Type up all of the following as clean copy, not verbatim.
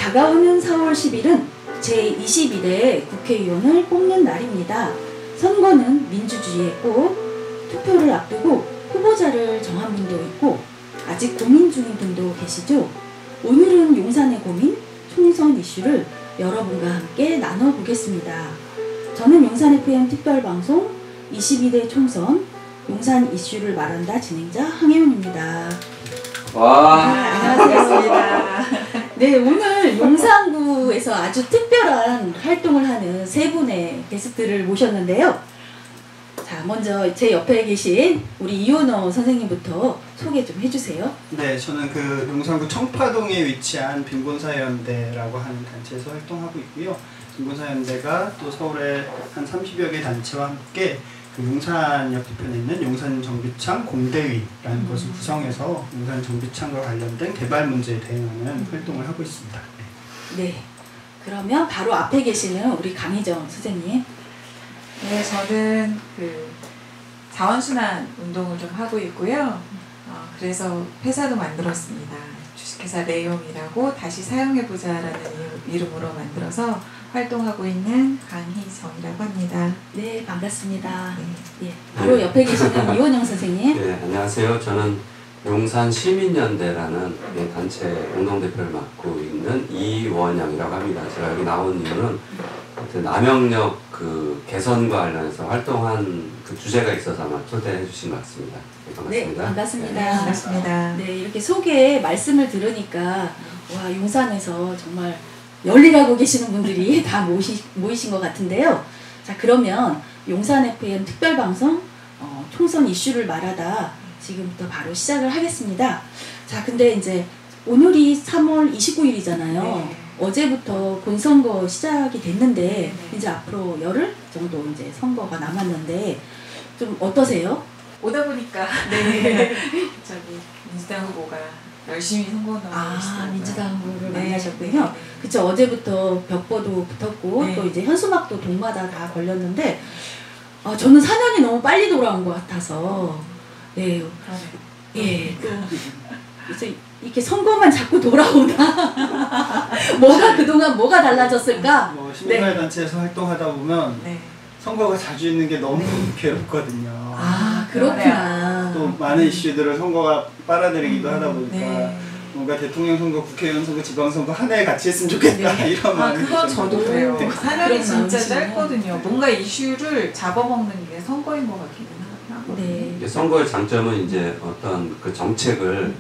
다가오는 4월 10일은 제21대 국회의원을 뽑는 날입니다. 선거는 민주주의의 꽃, 투표를 앞두고 후보자를 정한 분도 있고 아직 고민 중인 분도 계시죠? 오늘은 용산의 고민, 총선 이슈를 여러분과 함께 나눠보겠습니다. 저는 용산 FM 특별방송 22대 총선 용산 이슈를 말한다 진행자 황혜윤입니다. 와, 안녕하세요. 네, 오늘 용산구에서 아주 특별한 활동을 하는 세 분의 게스트를 모셨는데요. 자, 먼저 제 옆에 계신 우리 이원호 선생님부터 소개 좀 해주세요. 네, 저는 그 용산구 청파동에 위치한 빈곤사연대라고 하는 단체에서 활동하고 있고요. 빈곤사연대가 또 서울의 한 30여 개 단체와 함께 그 용산역 뒤편에 있는 용산정비창 공대위라는 것을 구성해서 용산 정비창과 관련된 개발 문제에 대응하는 활동을 하고 있습니다. 네, 그러면 바로 앞에 계시는 우리 강희정 선생님. 네, 저는 그 자원순환 운동을 좀 하고 있고요. 그래서 회사도 만들었습니다. 주식회사 레이옴이라고 다시 사용해보자라는 이름으로 만들어서 활동하고 있는 강희정이라고 합니다. 네, 반갑습니다. 네. 예, 바로 옆에 계시는 이원영 선생님. 네, 안녕하세요. 저는 용산 시민연대라는 단체 공동대표를 맡고 있는 이원영이라고 합니다. 제가 여기 나온 이유는 남영역 그 개선과 관련해서 활동한 그 주제가 있어서 아마 초대해 주신 것 같습니다. 네, 반갑습니다. 네, 반갑습니다. 네, 반갑습니다. 네, 이렇게 소개 말씀을 들으니까 와, 용산에서 정말 열일하고 계시는 분들이 다 모이신 것 같은데요. 자, 그러면 용산 FM 특별방송 총선 이슈를 말하다 지금부터 바로 시작을 하겠습니다. 자, 근데 이제 오늘이 3월 29일이잖아요. 네. 어제부터 본선거 시작이 됐는데 네. 이제 앞으로 열흘 정도 이제 선거가 남았는데 좀 어떠세요? 오다 보니까 네. 저기 민주당 후보가 열심히 선거운동을 하고 계시더라고요. 민주당 후보를 네. 만나셨군요. 네. 그쵸, 어제부터 벽보도 붙었고 네. 또 이제 현수막도 동마다 다 걸렸는데 저는 4년이 너무 빨리 돌아온 것 같아서 네, 예, 또 그래서 이렇게 선거만 자꾸 돌아오나 그동안 뭐가 달라졌을까? 뭐 시민사회단체에서 활동하다 보면 네. 선거가 자주 있는 게 너무 괴롭거든요. 아, 그렇구나. 또 많은 이슈들을 선거가 빨아들이기도 하다 보니까 네. 뭔가 대통령 선거, 국회의원 선거, 지방선거 한 해에 같이 했으면 좋겠다 이런 마음이 그건 저도 그래요. 네. 4년이 진짜 마음이시네요. 짧거든요. 뭔가 이슈를 잡아먹는 게 선거인 것 같기는 하거든요. 네. 이제 선거의 장점은 이제 어떤 그 정책을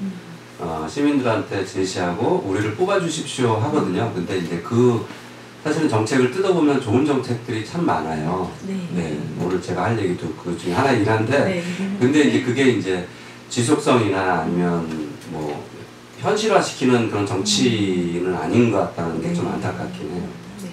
시민들한테 제시하고 우리를 뽑아주십시오 하거든요. 근데 이제 사실은 정책을 뜯어보면 좋은 정책들이 참 많아요. 네. 오늘 제가 할 얘기도 그 중에 하나이긴 한데, 네. 근데 이제 그게 이제 지속성이나 아니면 뭐 현실화시키는 그런 정치는 아닌 것 같다는 게 좀 안타깝긴 해요. 네.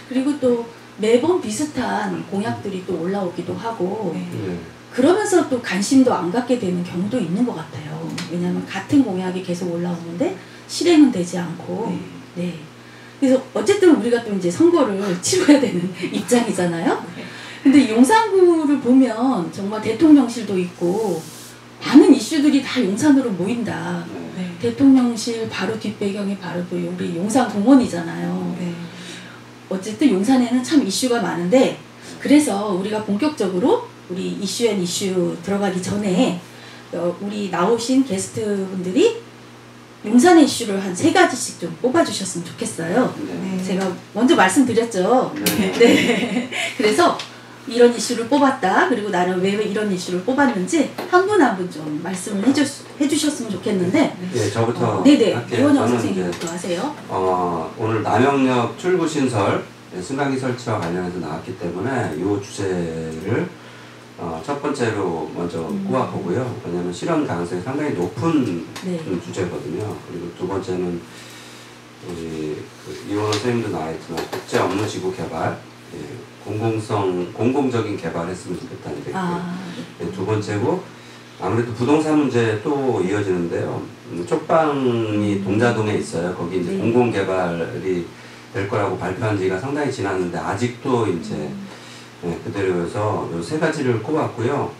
그리고 또 매번 비슷한 공약들이 또 올라오기도 하고 네. 네. 그러면서 또 관심도 안 갖게 되는 경우도 있는 것 같아요. 왜냐하면 같은 공약이 계속 올라오는데 실행은 되지 않고 네. 그래서 어쨌든 우리가 또 이제 선거를 치러야 되는 입장이잖아요. 근데 용산구를 보면 정말 대통령실도 있고 많은 이슈들이 다 용산으로 모인다. 네. 대통령실 바로 뒷배경이 바로 또 우리 용산공원이잖아요. 네. 어쨌든 용산에는 참 이슈가 많은데 그래서 우리가 본격적으로 우리 이슈 앤 이슈 들어가기 전에 우리 나오신 게스트분들이 용산의 이슈를 한 3가지씩 좀 뽑아주셨으면 좋겠어요. 네. 제가 먼저 말씀드렸죠. 네. 네. 그래서 이런 이슈를 뽑았다. 그리고 나는 왜 이런 이슈를 뽑았는지 한 분 한 분 좀 말씀을 해주셨으면 좋겠는데. 네, 저부터 네네. 할게요. 이원영 저는 선생님부터 하세요. 오늘 남영역 출구 신설, 승강기 설치와 관련해서 나왔기 때문에 이 주제를 첫 번째로 먼저 꼽아보고요. 왜냐하면 실현 가능성이 상당히 높은 네. 주제거든요. 그리고 두 번째는 우리 이원호 선생님도 나와있지만 국제 업무 지구 개발, 공공적인 개발했으면 좋겠다는 게 있고요. 두 번째고 아무래도 부동산 문제 또 이어지는데요. 쪽방이 동자동에 있어요. 거기 이제 공공개발이 될 거라고 발표한 지가 상당히 지났는데 아직도 이제 그대로여서 요 3가지를 꼽았고요.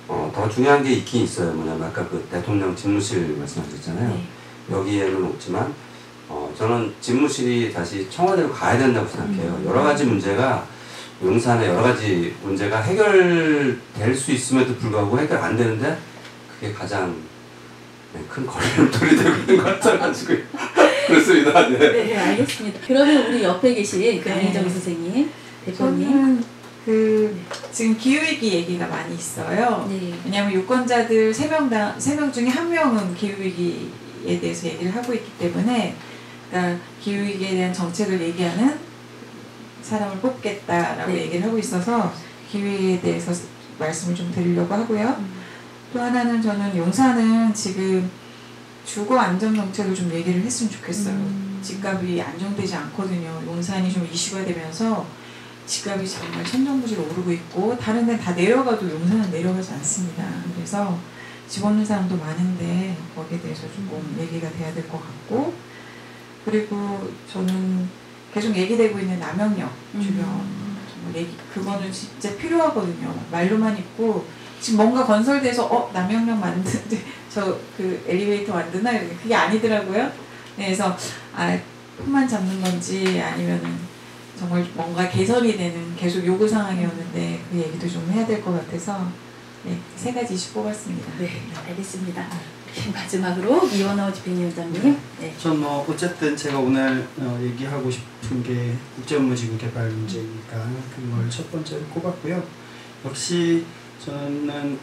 더 중요한 게 있긴 있어요. 뭐냐면 아까 그 대통령 집무실 말씀하셨잖아요. 여기에는 없지만 저는 집무실이 다시 청와대로 가야 된다고 생각해요. 여러 가지 문제가 용산의 여러 가지 문제가 해결될 수 있음에도 불구하고 해결 안 되는데 그게 가장 큰 걸림돌이 되고 있는 것 같아가지고 그렇습니다. 네. 네, 알겠습니다. 그러면 우리 옆에 계신 강희정 선생님, 대표님. 저는 지금 기후위기 얘기가 많이 있어요. 네. 왜냐하면 유권자들 3명 중에 1명은 기후위기에 대해서 얘기를 하고 있기 때문에, 그러니까 기후위기에 대한 정책을 얘기하는 사람을 뽑겠다라고 네. 얘기를 하고 있어서 기후위기에 대해서 말씀을 좀 드리려고 하고요. 또 하나는 저는 용산은 지금 주거 안정 정책을 좀 얘기를 했으면 좋겠어요. 집값이 안정되지 않거든요. 용산이 좀 이슈가 되면서 집값이 정말 천정부지로 오르고 있고 다른 데는 다 내려가도 용산은 내려가지 않습니다. 그래서 집 없는 사람도 많은데 거기에 대해서 조금 얘기가 돼야 될 것 같고, 그리고 저는 계속 얘기되고 있는 남영역 주변 정말 그거는 진짜 필요하거든요. 말로만 있고 지금 뭔가 건설돼서 남영역 만드는데 저 엘리베이터 만드나 이렇게 그게 아니더라고요. 네, 그래서 폰만 잡는 건지 아니면은 정말 뭔가 개선이 되는 계속 요구 사항이었는데 그 얘기도 좀 해야 될 것 같아서 네, 3가지 이슈 뽑았습니다. 네, 알겠습니다. 마지막으로 이원호 집행위원장님. 네. 전 어쨌든 제가 오늘 얘기하고 싶은 게 국제업무지구 개발 문제니까 그걸 첫 번째로 꼽았고요. 역시 저는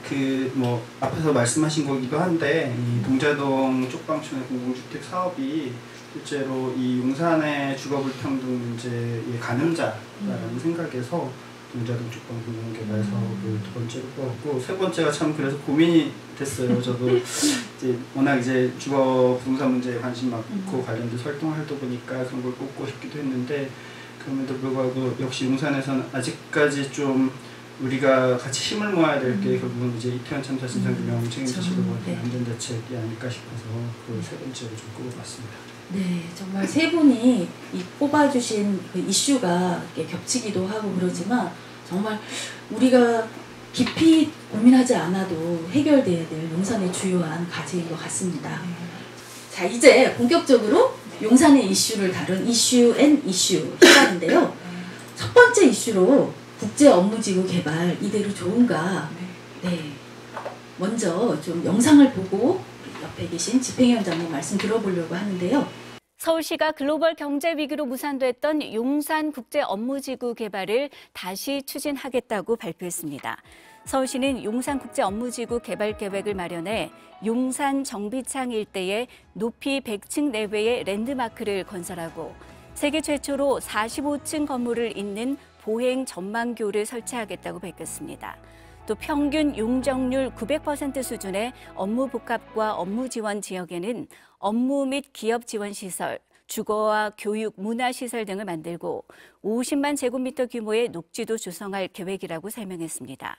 앞에서 말씀하신 거기도 한데 이 동자동 쪽방촌의 공공주택 사업이 실제로 이 용산의 주거불평등 문제의 가늠자라는 생각에서 동자동 쪽방 공공개발 사업을 2번째로 꼽았고, 3번째가 참 그래서 고민이 됐어요. 저도 워낙 주거 부동산 문제에 관심 많고 관련돼서 활동하다 보니까 그런 걸 꼽고 싶기도 했는데, 그럼에도 불구하고 역시 용산에서는 아직까지 좀 우리가 같이 힘을 모아야 될 게 결국은 이태원 참사 진상규명 책임지시고 안전대책이 아닐까 싶어서 그 3번째로 좀 꼽아봤습니다. 네, 정말 3분이 이 뽑아주신 그 이슈가 겹치기도 하고 그러지만 정말 우리가 깊이 고민하지 않아도 해결돼야 될 용산의 주요한 과제인 것 같습니다. 자, 이제 본격적으로 용산의 이슈를 다룬 이슈 앤 이슈 시간인데요. 첫 번째 이슈로 국제업무지구 개발 이대로 좋은가? 네, 먼저 좀 영상을 보고 옆에 계신 집행위원장님 말씀 들어보려고 하는데요. 서울시가 글로벌 경제 위기로 무산됐던 용산 국제업무지구 개발을 다시 추진하겠다고 발표했습니다. 서울시는 용산국제업무지구 개발 계획을 마련해 용산 정비창 일대에 높이 100층 내외의 랜드마크를 건설하고 세계 최초로 45층 건물을 잇는 보행 전망교를 설치하겠다고 밝혔습니다. 또 평균 용적률 900% 수준의 업무 복합과 업무 지원 지역에는 업무 및 기업 지원 시설, 주거와 교육, 문화 시설 등을 만들고 50만 제곱미터 규모의 녹지도 조성할 계획이라고 설명했습니다.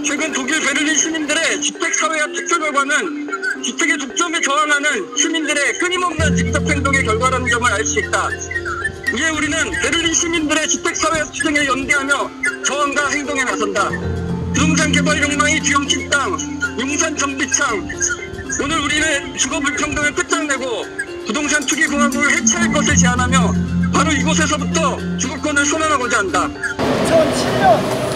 최근 독일 베를린 시민들의 주택사회화 투표 결과는 주택의 독점에 저항하는 시민들의 끊임없는 집합행동의 결과라는 점을 알 수 있다. 이에 우리는 베를린 시민들의 주택사회화 투쟁에 연대하며 저항과 행동에 나선다. 부동산 개발 욕망이 뒤엉킨 땅, 용산 정비창. 오늘 우리는 주거 불평등을 끝장내고 부동산 투기 공화국을 해체할 것을 제안하며 바로 이곳에서부터 주거권을 선언하고자 한다. 2007년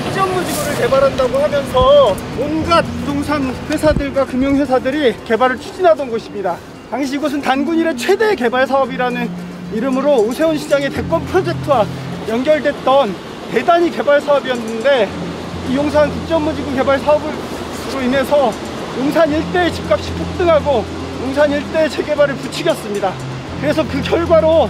국제업무지구를 개발한다고 하면서 온갖 부동산 회사들과 금융회사들이 개발을 추진하던 곳입니다. 당시 이곳은 단군 이래 최대 개발 사업이라는 이름으로 오세훈 시장의 대권 프로젝트와 연결됐던 대단히 개발 사업이었는데, 이 용산 국제업무지구 개발 사업으로 인해서 용산 일대의 집값이 폭등하고 용산 일대의 재개발을 부추겼습니다. 그래서 그 결과로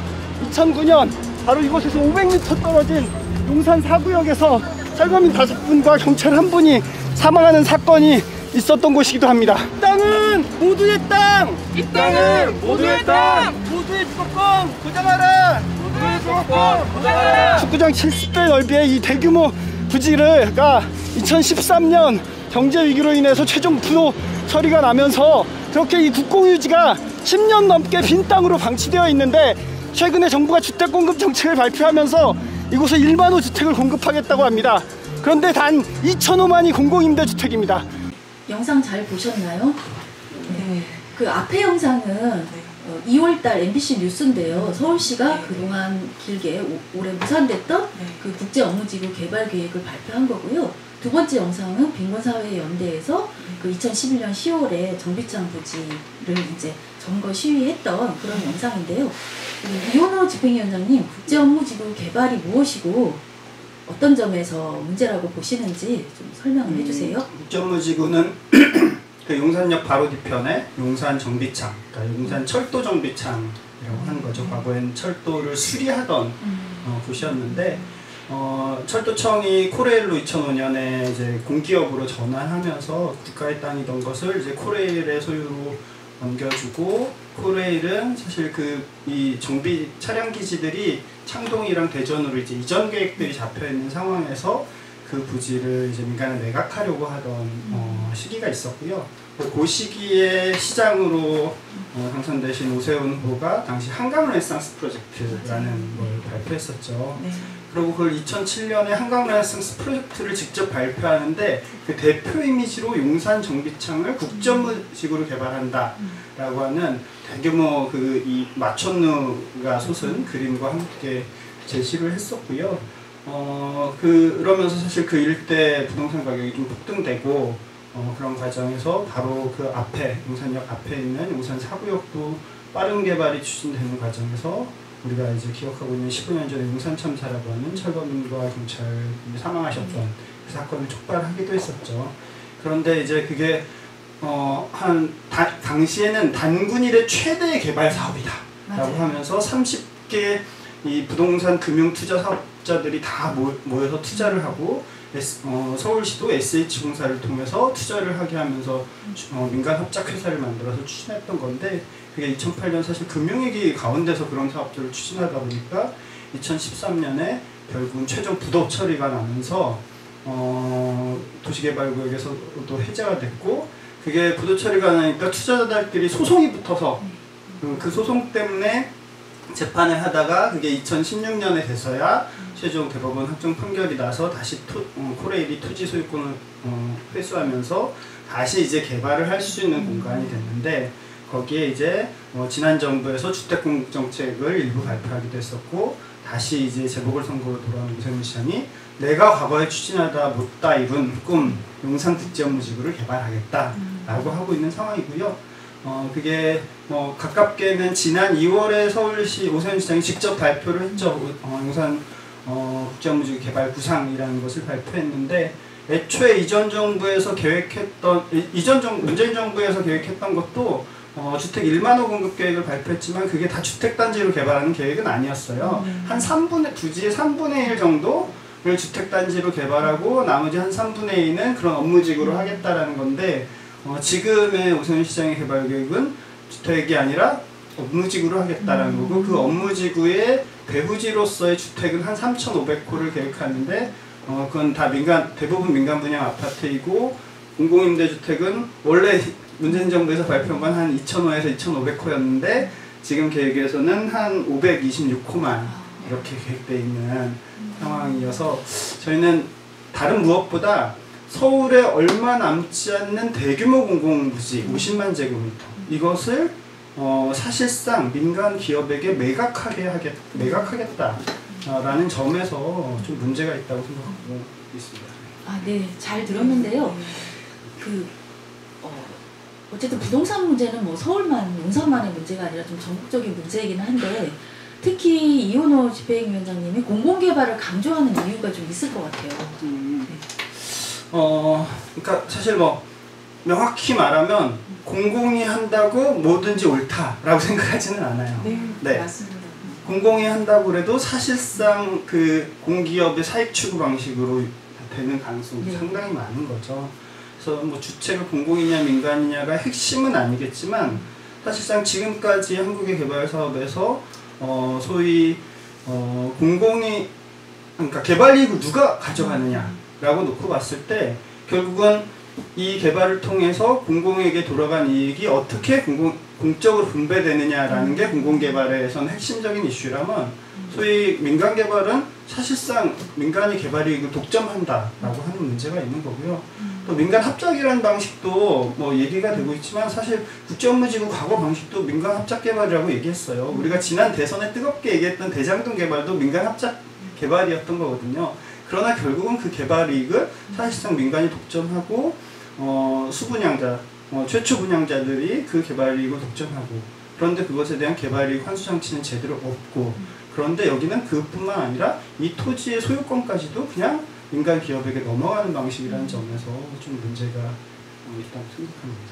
2009년 바로 이곳에서 500m 떨어진 용산 4구역에서 철거민 5분과 경찰 1분이 사망하는 사건이 있었던 곳이기도 합니다. 이 땅은 모두의 땅! 이 땅은 모두의 땅! 모두의 주거권 보장하라! 모두의 주거권 보장하라! 축구장 70배 넓이의 이 대규모 부지가 2013년 경제 위기로 인해서 최종 부도 처리가 나면서 그렇게 이 국공유지가 10년 넘게 빈 땅으로 방치되어 있는데, 최근에 정부가 주택 공급 정책을 발표하면서 이곳에 1만 호 주택을 공급하겠다고 합니다. 그런데 단 2,000호만이 공공임대주택입니다. 영상 잘 보셨나요? 네. 그 앞에 영상은 2월달 MBC 뉴스인데요. 서울시가 네. 그동안 길게 올해 무산됐던 네. 그 국제업무지구 개발 계획을 발표한 거고요. 두 번째 영상은 빈곤사회연대에서 그 2011년 10월에 정비창 부지를 이제 점거 시위했던 그런 영상인데요. 이원호 집행위원장님, 국제업무지구 개발이 무엇이고 어떤 점에서 문제라고 보시는지 좀 설명을 해주세요. 국제업무지구는 그 용산역 바로 뒤편에 용산 정비창, 그러니까 용산 철도 정비창이라고 하는 거죠. 과거엔 철도를 수리하던 곳이었는데 철도청이 코레일로 2005년에 이제 공기업으로 전환하면서 국가의 땅이던 것을 이제 코레일의 소유로 넘겨주고, 코레일은 사실 이 정비 차량 기지들이 창동이랑 대전으로 이제 이전 계획들이 잡혀 있는 상황에서 그 부지를 이제 민간에 매각하려고 하던 시기가 있었고요. 그 시기에 시장으로 당선되신 오세훈 후보가 당시 한강 르네상스 프로젝트라는 걸 발표했었죠. 네. 그리고 그걸 2007년에 한강 르네상스 프로젝트를 직접 발표하는데 그 대표 이미지로 용산 정비창을 국제업무지구로 개발한다라고 하는 대규모 이 마천루가 솟은 그림과 함께 제시를 했었고요. 그러면서 사실 그 일대 부동산 가격이 좀 폭등되고 그런 과정에서 바로 그 앞에 용산역 앞에 있는 용산 4구역도 빠른 개발이 추진되는 과정에서 우리가 이제 기억하고 있는 15년 전에 용산 참사라고 하는 철거민과 경찰이 사망하셨던 그 사건을 촉발하기도 했었죠. 그런데 이제 그게 당시에는 단군 이래 최대 개발 사업이다 라고 하면서 30개 이 부동산 금융 투자 사업자들이 다 모여서 투자를 하고 서울시도 SH공사를 통해서 투자를 하게 하면서 민간 합작회사를 만들어서 추진했던 건데, 그게 2008년 사실 금융위기 가운데서 그런 사업들을 추진하다 보니까 2013년에 결국은 최종 부도 처리가 나면서 도시개발구역에서도 해제가 됐고, 그게 부도 처리가 나니까 투자자들끼리 소송이 붙어서 그 소송 때문에 재판을 하다가 그게 2016년에 돼서야 최종 대법원 확정 판결이 나서 다시 코레일이 토지 소유권을 회수하면서 다시 이제 개발을 할 수 있는 공간이 됐는데, 거기에 이제 지난 정부에서 주택공급정책을 일부 발표하기도 했었고, 다시 이제 재보궐선거로 돌아온 오세훈 시장이 내가 과거에 추진하다 못다 이룬 꿈 용산국제업무지구를 개발하겠다라고 하고 있는 상황이고요. 그게 가깝게는 지난 2월에 서울시 오세훈 시장이 직접 발표를 했죠. 용산 국제업무지구 개발 구상이라는 것을 발표했는데, 애초에 문재인 정부에서 계획했던 것도 주택 1만 호 공급 계획을 발표했지만 그게 다 주택단지로 개발하는 계획은 아니었어요. 한 부지의 3분의 1 정도를 주택단지로 개발하고 나머지 한 3분의 2는 그런 업무지구로 하겠다라는 건데, 지금의 오세훈 시장의 개발 계획은 주택이 아니라 업무지구로 하겠다라는 거고, 그 업무지구의 배후지로서의 주택은 한 3,500호를 계획하는데 그건 다 대부분 민간 분양 아파트이고, 공공임대주택은 원래 문재인 정부에서 발표한 건 한 2,000호에서 2,500호였는데 지금 계획에서는 한 526호만 이렇게 계획되어 있는 상황이어서, 저희는 다른 무엇보다 서울에 얼마 남지 않는 대규모 공공부지 50만 제곱미터, 이것을 사실상 민간 기업에게 매각하겠다라는 점에서 좀 문제가 있다고 생각하고 있습니다. 네, 잘 들었는데요. 어쨌든 부동산 문제는 서울만, 용산만의 문제가 아니라 좀 전국적인 문제이긴 한데, 특히 이원호 집행위원장님이 공공개발을 강조하는 이유가 좀 있을 것 같아요. 그러니까 사실 명확히 말하면 공공이 한다고 뭐든지 옳다라고 생각하지는 않아요. 네, 맞습니다. 공공이 한다고 해도 사실상 그 공기업의 사익 추구 방식으로 되는 가능성이 상당히 많은 거죠. 그래서 주택을 공공이냐 민간이냐가 핵심은 아니겠지만, 사실상 지금까지 한국의 개발 사업에서 소위 공공이, 그러니까 개발 이익을 누가 가져가느냐라고 놓고 봤을 때 결국은 이 개발을 통해서 공공에게 돌아간 이익이 어떻게 공적으로 분배되느냐라는 게 공공개발에서는 핵심적인 이슈라면 소위 민간개발은 사실상 민간이 개발이익을 독점한다라고 하는 문제가 있는 거고요. 또 민간 합작이라는 방식도 뭐 얘기가 되고 있지만 사실 국제업무지구 과거 방식도 민간 합작 개발이라고 얘기했어요. 우리가 지난 대선에 뜨겁게 얘기했던 대장동 개발도 민간 합작 개발이었던 거거든요. 그러나 결국은 그 개발이익을 사실상 민간이 독점하고 수분양자, 최초 분양자들이 그 개발이익을 독점하고 그런데 그것에 대한 개발이익 환수장치는 제대로 없고 그런데 여기는 그뿐만 아니라 이 토지의 소유권까지도 그냥 민간 기업에게 넘어가는 방식이라는 점에서 좀 문제가 있다고 생각합니다.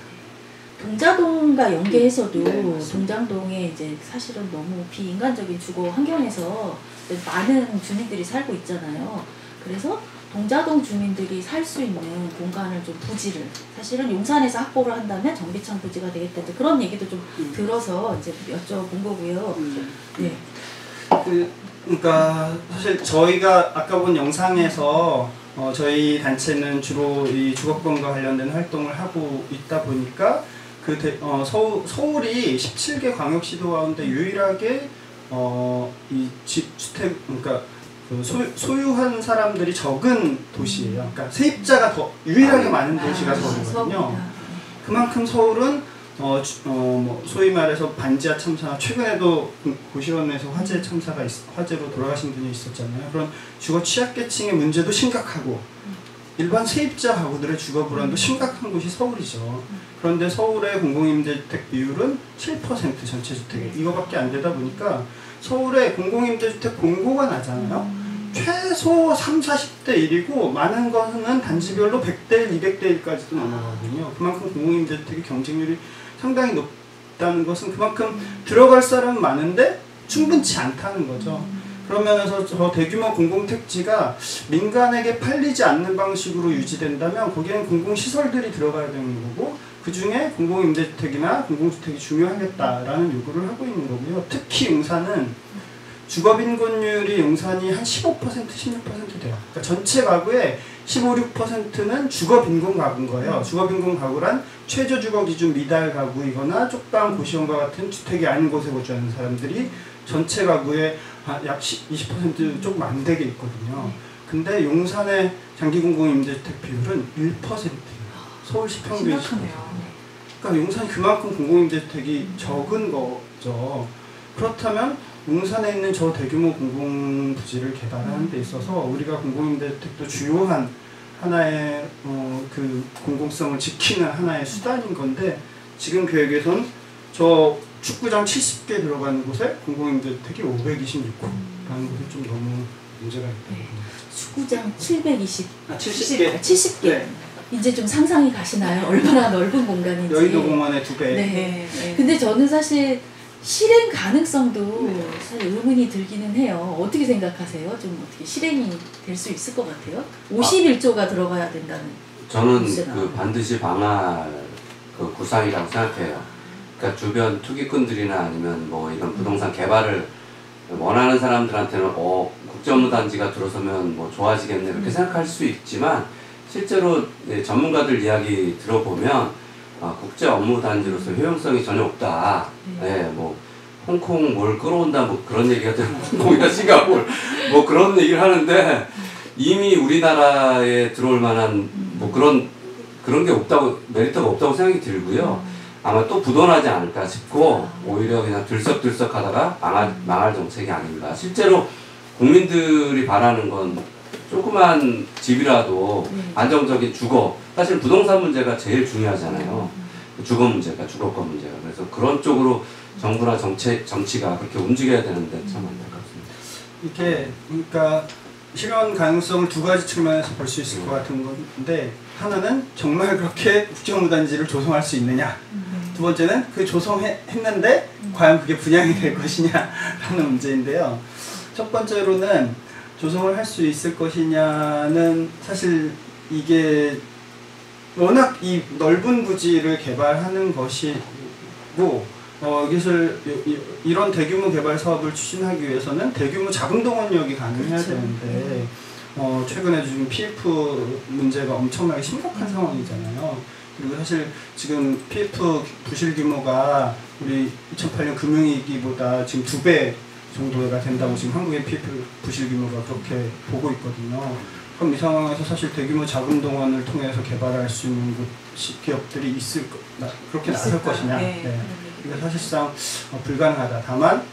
동자동과 연계해서도 네, 동장동에 이제 사실은 너무 비인간적인 주거 환경에서 많은 주민들이 살고 있잖아요. 그래서 동자동 주민들이 살 수 있는 공간을 좀 부지를 사실은 용산에서 확보를 한다면 정비창 부지가 되겠다. 그런 얘기도 좀 들어서 이제 여쭤본 거고요. 네. 그러니까 사실 저희가 아까 본 영상에서 저희 단체는 주로 이 주거권과 관련된 활동을 하고 있다 보니까 서울이 17개 광역시도 가운데 유일하게 이 주택 그러니까 그 소유한 사람들이 적은 도시예요. 그러니까 세입자가 더 유일하게 많은 도시가 서울이거든요. 그만큼 서울은 뭐 소위 말해서 반지하 참사나 최근에도 고시원에서 화재로 돌아가신 분이 있었잖아요. 그런 주거 취약계층의 문제도 심각하고 일반 세입자 가구들의 주거 불안도 심각한 곳이 서울이죠. 그런데 서울의 공공임대주택 비율은 7% 전체 주택에 이거밖에 안 되다 보니까 서울의 공공임대주택 공고가 나잖아요. 최소 30, 40대 1이고 많은 것은 단지별로 100대 1, 200대 1까지도 넘어가거든요. 그만큼 공공임대주택의 경쟁률이 상당히 높다는 것은 그만큼 들어갈 사람은 많은데 충분치 않다는 거죠. 그런 면에서 저 대규모 공공택지가 민간에게 팔리지 않는 방식으로 유지된다면 거기에는 공공시설들이 들어가야 되는 거고 그 중에 공공임대주택이나 공공주택이 중요하겠다라는 요구를 하고 있는 거고요. 특히 용산은 주거빈곤율이 용산이 한 15%, 16% 돼요. 그러니까 전체 가구의 15, 6%는 주거빈곤 가구인 거예요. 주거빈곤 가구란 최저주거기준 미달 가구이거나 쪽방 고시원과 같은 주택이 아닌 곳에 거주하는 사람들이 전체 가구의 약 20% 조금 안 되게 있거든요. 근데 용산의 장기공공임대주택 비율은 1%예요. 서울시 평균이. 그러니까 용산이 그만큼 공공임대주택이 적은 거죠. 그렇다면 용산에 있는 저 대규모 공공부지를 개발하는 데 있어서 우리가 공공임대주택도 주요한 하나의 그 공공성을 지키는 하나의 수단인 건데 지금 계획에선 저 축구장 70개 들어가는 곳에 공공임대주택이 526호라는 곳이 좀 너무 문제가 있다. 축구장 720. 70개. 70개. 네. 이제 좀 상상이 가시나요? 얼마나 넓은 공간인지. 여의도 공원의 2배. 네. 근데 저는 사실 실행 가능성도 사실 의문이 들기는 해요. 어떻게 생각하세요? 좀 어떻게 실행이 될 수 있을 것 같아요? 51조가 들어가야 된다는. 저는 그 반드시 방할 그 구상이라고 생각해요. 그러니까 주변 투기꾼들이나 아니면 뭐 이런 부동산 개발을 원하는 사람들한테는 국제업무단지가 들어서면 뭐 좋아지겠네 이렇게 생각할 수 있지만 실제로 전문가들 이야기 들어보면 국제업무단지로서 효용성이 전혀 없다. 네, 뭐 홍콩 뭘 끌어온다 뭐 그런 얘기가 되고 홍콩이나 싱가포르 뭐 그런 얘기를 하는데 이미 우리나라에 들어올 만한 뭐 그런 게 없다고 메리트가 없다고 생각이 들고요. 아마 또 부도나지 않을까 싶고 오히려 그냥 들썩들썩하다가 망할 정책이 아닌가. 실제로 국민들이 바라는 건 조그만 집이라도 안정적인 주거. 사실 부동산 문제가 제일 중요하잖아요. 주거 문제가, 주거권 문제가. 그래서 그런 쪽으로 정부나 정치가 그렇게 움직여야 되는데 참 안타깝습니다. 이게 그러니까 실현 가능성을 두 가지 측면에서 볼 수 있을 것 같은 건데 하나는 정말 그렇게 국제업무단지를 조성할 수 있느냐. 두 번째는 그 조성했는데 과연 그게 분양이 될 것이냐라는 문제인데요. 첫 번째로는 조성을 할 수 있을 것이냐는 사실 이게 워낙 이 넓은 부지를 개발하는 것이고 이것을 이런 대규모 개발 사업을 추진하기 위해서는 대규모 자금 동원력이 가능해야 되는데 최근에 지금 PF 문제가 엄청나게 심각한 상황이잖아요. 그리고 사실 지금 PF 부실 규모가 우리 2008년 금융위기보다 지금 2배 정도가 된다고 지금 한국의 PF 부실 규모가 그렇게 보고 있거든요. 그럼 이 상황에서 사실 대규모 자금 동원을 통해서 개발할 수 있는 기업들이 그렇게 나설 것이냐. 네. 이거 사실상 불가능하다. 다만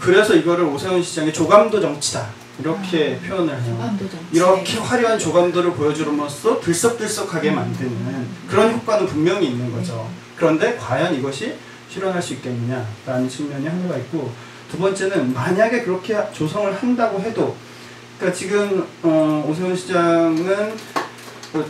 그래서 이거를 오세훈 시장의 조감도 정치다. 이렇게 표현을 해요. 조감도 정치. 이렇게 화려한 조감도를 보여줌으로써 들썩들썩하게 만드는 그런 효과는 분명히 있는 거죠. 그런데 과연 이것이 실현할 수 있겠느냐라는 측면이 하나가 있고, 두 번째는 만약에 그렇게 조성을 한다고 해도, 그러니까 지금 오세훈 시장은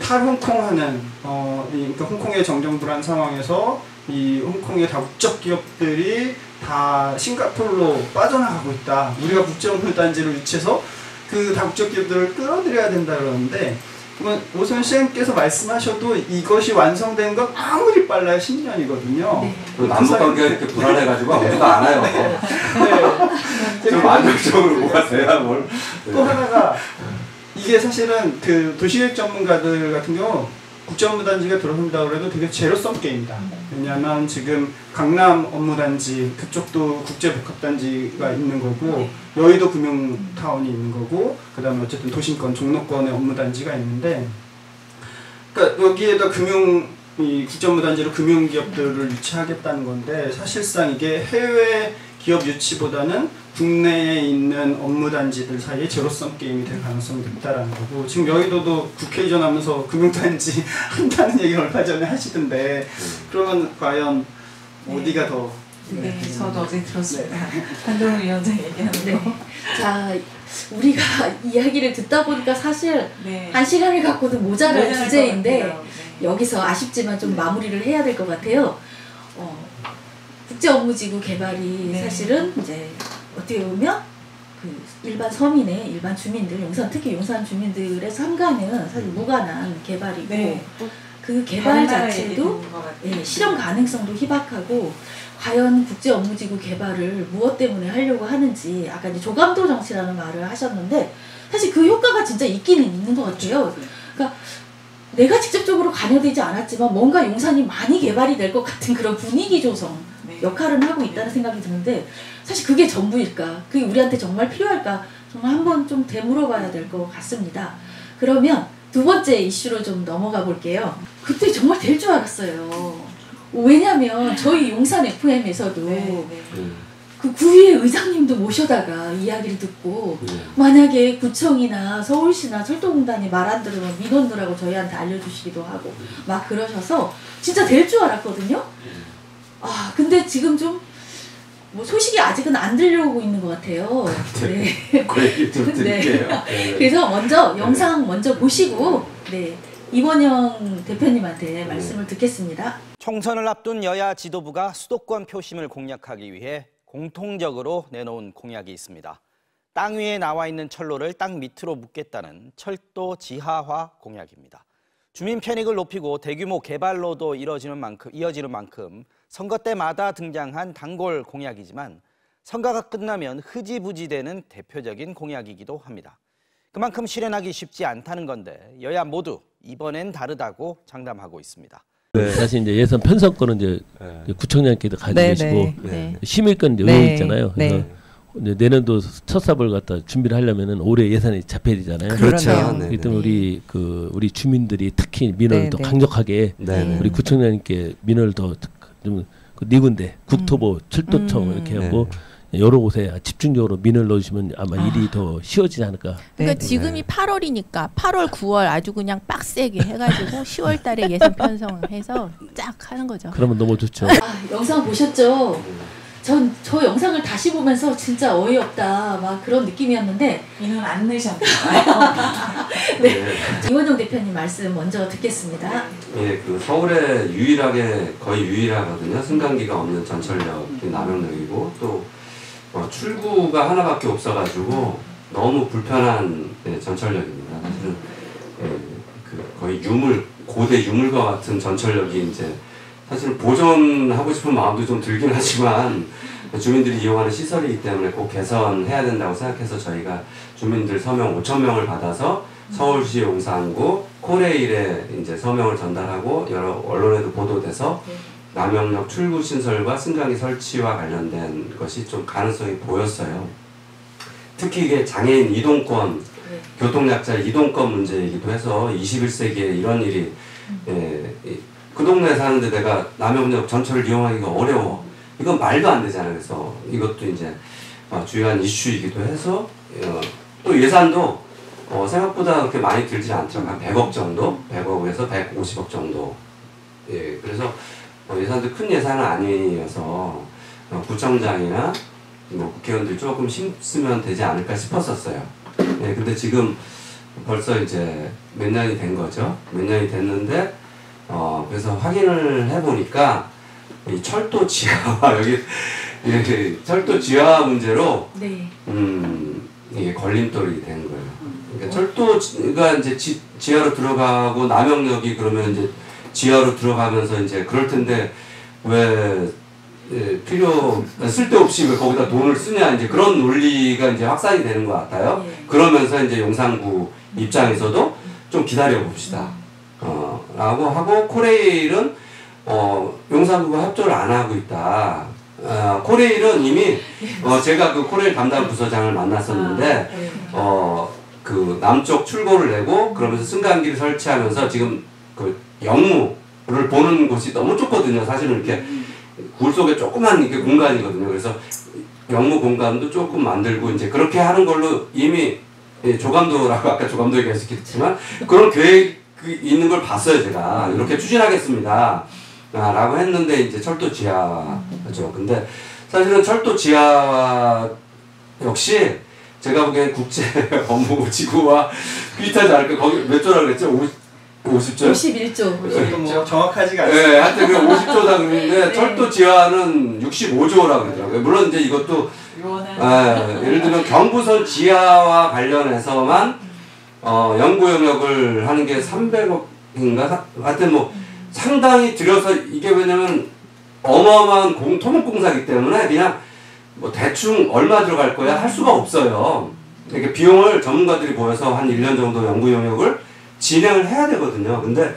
탈홍콩하는 그러니까 홍콩의 정정불안 상황에서 이 홍콩의 다국적 기업들이 다 싱가포르로 빠져나가고 있다. 우리가 국제업무단지를 유치해서 그 다국적 기업들을 끌어들여야 된다 그러는데, 오세훈 시장께서 말씀하셔도 이것이 완성된 건 아무리 빨라야 10년이거든요. 네. 남북관계가 이렇게 불안해가지고 아무도 안 와요. 네. 좀 안정적으로 뭐가 돼야 뭘. 또 하나가 이게 사실은 그 도시계획 전문가들 같은 경우 국제업무단지가 들어선다고 해도 되게 제로섬 게임이다. 왜냐하면 지금 강남 업무단지 그쪽도 국제복합단지가 있는 거고, 여의도 금융타운이 있는 거고, 그 다음에 어쨌든 도심권 종로권에 업무단지가 있는데, 그러니까 여기에다 이 국제업무단지로 금융기업들을 유치하겠다는 건데, 사실상 이게 해외 기업 유치보다는 국내에 있는 업무단지들 사이에 제로섬 게임이 될 가능성이 높다라는 거고, 지금 여의도도 국회 이전하면서 금융단지 한다는 얘기를 얼마 전에 하시던데, 그러면 과연 어디가 더? 네, 저도 어제 들었습니다. 한동훈 위원장 얘기하는 네. 거. 자, 우리가 이야기를 듣다 보니까 사실 네. 한 시간을 갖고는 모자랄 주제인데, 네. 여기서 아쉽지만 좀 마무리를 해야 될 것 같아요. 국제업무지구 개발이 네. 사실은 이제 어떻게 보면 그 일반 서민의 일반 주민들, 용산 특히 용산 주민들의 삶과는 사실 무관한 개발이고, 네. 그 개발 자체도 실현 가능성도 희박하고, 과연 국제업무지구 개발을 무엇 때문에 하려고 하는지, 아까 이제 조감도 정치라는 말을 하셨는데 사실 그 효과가 진짜 있기는 있는 것 같아요. 그러니까 내가 직접적으로 관여되지 않았지만 뭔가 용산이 많이 개발이 될 것 같은 그런 분위기 조성 역할은 하고 있다는 생각이 드는데, 사실 그게 전부일까? 그게 우리한테 정말 필요할까? 정말 한번 좀 되물어봐야 될 것 같습니다. 그러면 두 번째 이슈로 좀 넘어가 볼게요. 그때 정말 될 줄 알았어요. 왜냐면 저희 용산 FM에서도 그 구의회 의장님도 모셔다가 이야기를 듣고, 만약에 구청이나 서울시나 철도공단이 말 안 들으면 민원들하고 저희한테 알려주시기도 하고 막 그러셔서 진짜 될 줄 알았거든요. 근데 지금 좀 뭐 소식이 아직은 안 들려오고 있는 것 같아요. 네. 그 얘기 좀 드릴게요. 네. 그래서 먼저 영상 먼저 보시고, 네, 이원영 대표님한테 말씀을 듣겠습니다. 총선을 앞둔 여야 지도부가 수도권 표심을 공략하기 위해 공통적으로 내놓은 공약이 있습니다. 땅 위에 나와 있는 철로를 땅 밑으로 묻겠다는 철도 지하화 공약입니다. 주민 편익을 높이고 대규모 개발로도 이어지는 만큼 선거 때마다 등장한 단골 공약이지만, 선거가 끝나면 흐지부지되는 대표적인 공약이기도 합니다. 그만큼 실현하기 쉽지 않다는 건데 여야 모두 이번엔 다르다고 장담하고 있습니다. 네. 사실 이제 예산 편성권은 이제 구청장께도 가지고 계시고 심의권 이제 의혹 있잖아요. 그래서 이제 내년도 첫 사업을 갖다 준비를 하려면은 올해 예산이 잡혀야 되잖아요. 그렇죠. 그렇기 때문에 우리 주민들이 특히 민원을 더 강력하게 우리 구청장님께 민원을 더 좀 네 군데 국토부, 철도청 이렇게 하고 여러 곳에 집중적으로 민원을 넣으시면 아마 일이 더 쉬워지지 않을까. 그러니까 지금이 8월이니까 8월, 9월 아주 그냥 빡세게 해가지고 10월 달에 예산 편성해서 쫙 하는 거죠. 그러면 너무 좋죠. 영상 보셨죠? 저 영상을 다시 보면서 진짜 어이없다 막 그런 느낌이었는데, 민원 안 내셨나요? 네. 이원영 대표님 말씀 먼저 듣겠습니다. 예, 그 서울에 거의 유일하거든요. 승강기가 없는 전철역이 남영역이고, 또 출구가 하나밖에 없어가지고 너무 불편한 전철역입니다. 사실은 거의 고대 유물과 같은 전철역이 이제 사실 보존하고 싶은 마음도 좀 들긴 하지만 주민들이 이용하는 시설이기 때문에 꼭 개선해야 된다고 생각해서 저희가 주민들 서명 5,000명을 받아서 서울시 용산구 코레일에 이제 서명을 전달하고 여러 언론에도 보도돼서 남영역 출구 신설과 승강기 설치와 관련된 것이 좀 가능성이 보였어요. 특히 이게 장애인 이동권, 교통약자 이동권 문제이기도 해서 21세기에 이런 일이 그 동네에 사는데 내가 남영역 전철을 이용하기가 어려워. 이건 말도 안 되잖아요. 그래서 이것도 이제 주요한 이슈이기도 해서 또 예산도 생각보다 그렇게 많이 들지 않죠. 한 100억 정도, 100억에서 150억 정도. 예, 그래서 예산도 큰 예산은 아니어서 구청장이나 뭐 국회의원들이 조금 힘쓰면 되지 않을까 싶었었어요. 예, 근데 지금 벌써 이제 몇 년이 된 거죠. 몇 년이 됐는데 그래서 확인을 해보니까 이 철도 지하와 여기 철도 지하 문제로 네. 이게 걸림돌이 된 거예요. 그러니까 철도가 이제 지하로 들어가고 남영역이 그러면 이제 지하로 들어가면서 이제 그럴 텐데 왜 쓸데없이 왜 거기다 돈을 쓰냐 이제 그런 논리가 이제 확산이 되는 것 같아요. 그러면서 이제 용산구 입장에서도 좀 기다려 봅시다. 라고 하고 코레일은 용산구가 협조를 안 하고 있다. 코레일은 이미 제가 그 코레일 담당 부서장을 만났었는데 그 남쪽 출구를 내고 그러면서 승강기를 설치하면서 지금 그 영무를 보는 곳이 너무 좁거든요. 사실은 이렇게 굴 속에 조그만 이렇게 공간이거든요. 그래서 영무 공간도 조금 만들고 이제 그렇게 하는 걸로 이미 조감도라고 아까 조감도 얘기하셨겠지만 그런 계획이 있는 걸 봤어요. 제가 이렇게 추진하겠습니다. 라고 했는데 이제 철도 지하죠. 근데 사실은 철도 지하 역시 제가 보기엔 국제 업무지구와 비슷하지 않을까. 거기 몇 조라 그랬죠? 50조? 51조. 뭐 정확하지가 않습니다. 네, 하여튼 그 50조다 그러는데 네. 철도 지하는 65조라고 그러더라고요. 물론 이제 이것도 예를 들면 경부선 지하와 관련해서만 연구 영역을 하는 게 300억인가? 하여튼 뭐 상당히 들여서 이게 왜냐면 어마어마한 토목공사이기 때문에 그냥 뭐 대충 얼마 들어갈 거야 할 수가 없어요. 이렇게 비용을 전문가들이 모여서 한 1년 정도 연구 영역을 진행을 해야 되거든요. 근데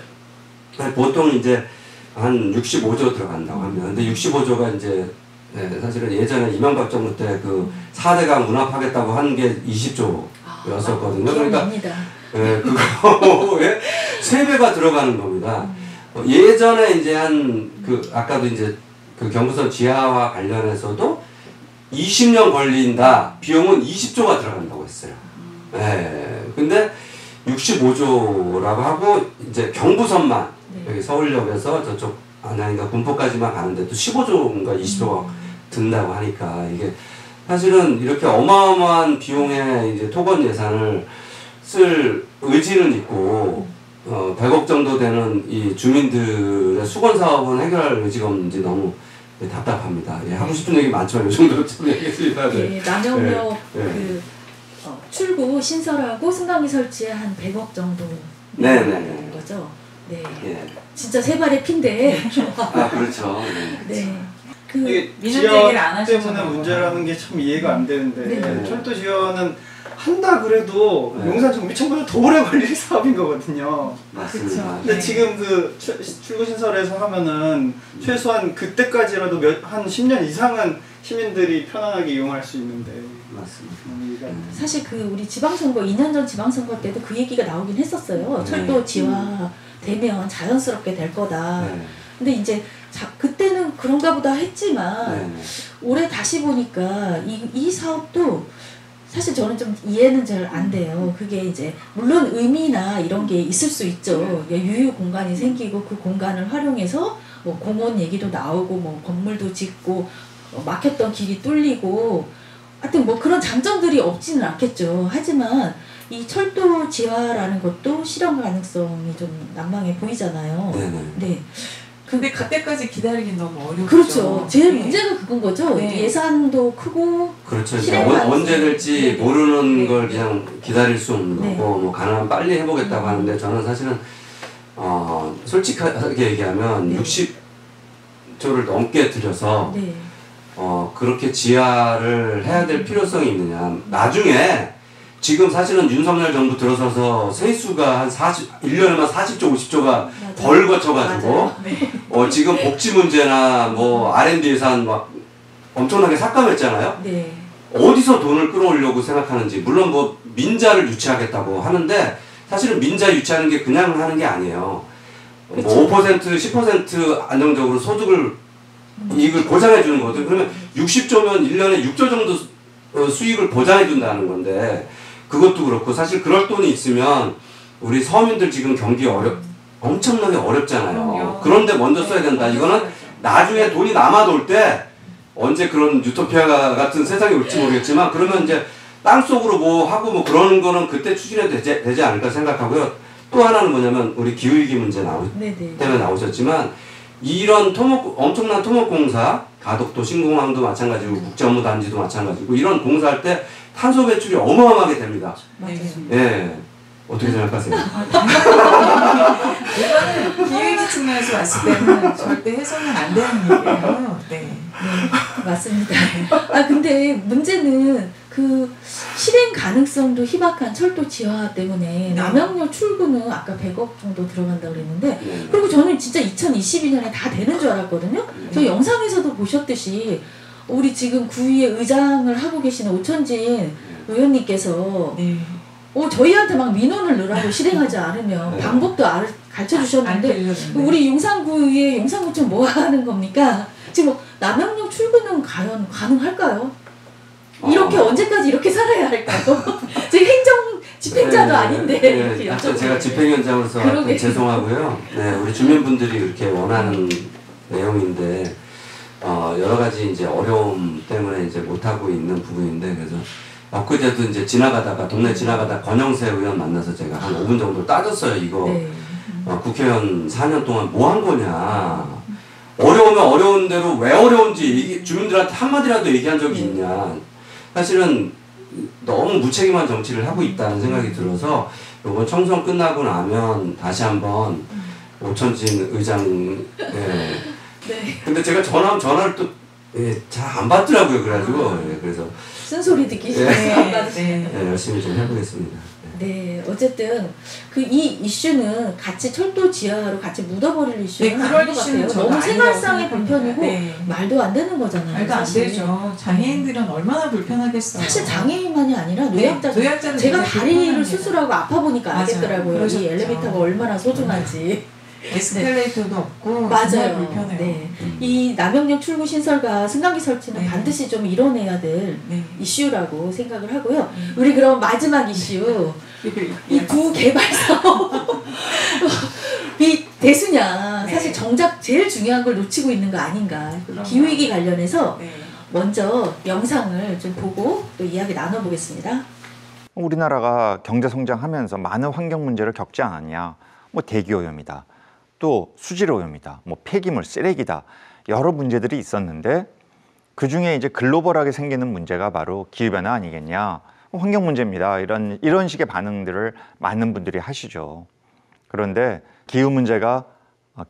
보통 이제 한 65조 들어간다고 합니다. 근데 65조가 이제 사실은 예전에 이명박 정부 때 그 4대강 운합하겠다고 한 게 20조였었거든요. 그러니까 그거에 3배가 들어가는 겁니다. 예전에 이제 아까도 이제 그 경부선 지하와 관련해서도 20년 걸린다. 비용은 20조가 들어간다고 했어요. 근데 65조라고 하고 이제 경부선만 여기 서울역에서 저쪽 안양인가 군포까지만 가는데도 15조인가 20조가 든다고 하니까 이게 사실은 이렇게 어마어마한 비용의 이제 토건 예산을 쓸 의지는 있고 100억 정도 되는 이 주민들의 수건 사업은 해결할 의지가 없는지 너무 답답합니다. 하고 싶은 얘기 많지만 이 정도로 좀 얘기했습니다. 남영역 그 출구 신설하고 승강기 설치에 한 100억 정도 되는 거죠. 네. 진짜 세 발의 피인데. 그렇죠. 네. 이게 지하 때문에 문제라는 게 참 이해가 안 되는데 철도 지하는 한다 그래도 용산 정비청보다 더 오래 걸릴 사업인 거거든요. 맞습니다. 근데 지금 그 출구 신설에서 하면은 최소한 그때까지라도 한 10년 이상은 시민들이 편안하게 이용할 수 있는데. 맞습니다. 사실 그 우리 지방선거 2년 전 지방선거 때도 그 얘기가 나오긴 했었어요. 철도 지하 되면 자연스럽게 될 거다. 근데 이제 그때는 그런가 보다 했지만 올해 다시 보니까 이 사업도 사실 저는 좀 이해는 잘 안 돼요. 그게 이제 물론 의미나 이런 게 있을 수 있죠. 유휴 공간이 생기고 그 공간을 활용해서 뭐 공원 얘기도 나오고 뭐 건물도 짓고 막혔던 길이 뚫리고 하여튼 뭐 그런 장점들이 없지는 않겠죠. 하지만 이 철도 지하라는 것도 실현 가능성이 좀 난망해 보이잖아요. 네. 근데 그때까지 기다리긴 너무 어렵죠. 그렇죠. 제일 문제가 그건 거죠. 예산도 크고 그렇죠. 언제 될지 모르는 걸 그냥 기다릴 수 없는 거고 뭐 가능하면 빨리 해보겠다고 하는데 저는 사실은 솔직하게 얘기하면 60조를 넘게 들여서 그렇게 지하를 해야 될 필요성이 있느냐. 나중에 지금 사실은 윤석열 정부 들어서서 세수가 한 1년에만 40조, 50조가 덜 거쳐가지고, 네. 지금 복지 문제나 뭐 R&D 예산 막 엄청나게 삭감했잖아요. 네. 어디서 돈을 끌어오려고 생각하는지, 물론 뭐 민자를 유치하겠다고 하는데, 사실은 민자 유치하는 게 그냥 하는 게 아니에요. 뭐 5%, 10% 안정적으로 소득을, 이익을 보장해 주는 거거든. 그러면 60조면 1년에 6조 정도 수익을 보장해 준다는 건데, 그것도 그렇고, 사실 그럴 돈이 있으면 우리 서민들 지금 경기 엄청나게 어렵잖아요. 그런데 먼저 써야 된다. 이거는 나중에 돈이 남아돌 때 언제 그런 유토피아 같은 세상이 올지 모르겠지만, 그러면 이제 땅속으로 뭐 하고 뭐 그러는 거는 그때 추진해도 되지 않을까 생각하고요. 또 하나는 뭐냐면 우리 기후위기 문제 때문에 나오셨지만, 이런 엄청난 토목공사, 가덕도, 신공항도 마찬가지고 국제업무단지도 마찬가지고, 이런 공사할 때 탄소 배출이 어마어마하게 됩니다. 맞아요. 예. 어떻게 생각하세요? 이거는 기후위기 측면에서 봤을 때는 절대 해서는 안 되는 얘기예요. 네. 네, 맞습니다. 근데 문제는 그 실행 가능성도 희박한 철도 지하 때문에 남영역 출구는 아까 100억 정도 들어간다고 그랬는데, 그리고 저는 진짜 2022년에 다 되는 줄 알았거든요. 저 영상에서도 보셨듯이 우리 지금 구의회 의장을 하고 계시는 오천진 의원님께서 저희한테 막 민원을 넣으라고 실행하지 않으면 방법도 가르쳐 주셨는데, 우리 용산구의 용산구청 뭐 하는 겁니까? 지금 남영역 출구는 과연 가능할까요? 이렇게 언제까지 이렇게 살아야 할까요? 지금 행정 집행자도 아닌데 이렇게 여쭤보는 제가 집행위원장으로서 죄송하고요. 네, 우리 주민분들이 그렇게 원하는 내용인데 여러 가지 이제 어려움 때문에 이제 못 하고 있는 부분인데, 그래서 엊그제도 이제 동네 지나가다 권영세 의원 만나서 제가 한 5분 정도 따졌어요. 이거 국회의원 4년 동안 뭐 한 거냐. 어려우면 어려운 대로 왜 어려운지 주민들한테 한마디라도 얘기한 적이 있냐. 사실은 너무 무책임한 정치를 하고 있다는 생각이 들어서, 이번 총선 끝나고 나면 다시 한번 오천진 의장, 근데 제가 전화를 또 잘 안 받더라고요. 그래가지고 그래서 쓴소리 듣기 싫어서 열심히 좀 해보겠습니다. 네, 어쨌든 이 이슈는 같이 철도 지하로 같이 묻어버릴 이슈는 아닌 것 같아요. 너무 생활상의 불편이고 말도 안 되는 거잖아요. 말도 안 되죠. 장애인들은 얼마나 불편하겠어요. 사실 장애인만이 아니라 노약자들, 제가 다리를 수술하고 아파 보니까 알겠더라고요. 이 엘리베이터가 얼마나 소중한지. 에스컬레이터도 없고 맞아요. 불편해요. 네. 이 남영역 출구 신설과 승강기 설치는 반드시 좀 이뤄내야 될 이슈라고 생각을 하고요. 우리 그럼 마지막 이슈, 이 구개발 사업 이 대수냐, 사실 정작 제일 중요한 걸 놓치고 있는 거 아닌가. 기후위기 관련해서 먼저 영상을 좀 보고 또 이야기 나눠보겠습니다. 우리나라가 경제 성장하면서 많은 환경 문제를 겪지 않았냐. 뭐 대기오염이다, 또 수질오염이다, 뭐 폐기물, 쓰레기다, 여러 문제들이 있었는데, 그 중에 이제 글로벌하게 생기는 문제가 바로 기후변화 아니겠냐, 환경 문제입니다, 이런 식의 반응들을 많은 분들이 하시죠. 그런데 기후 문제가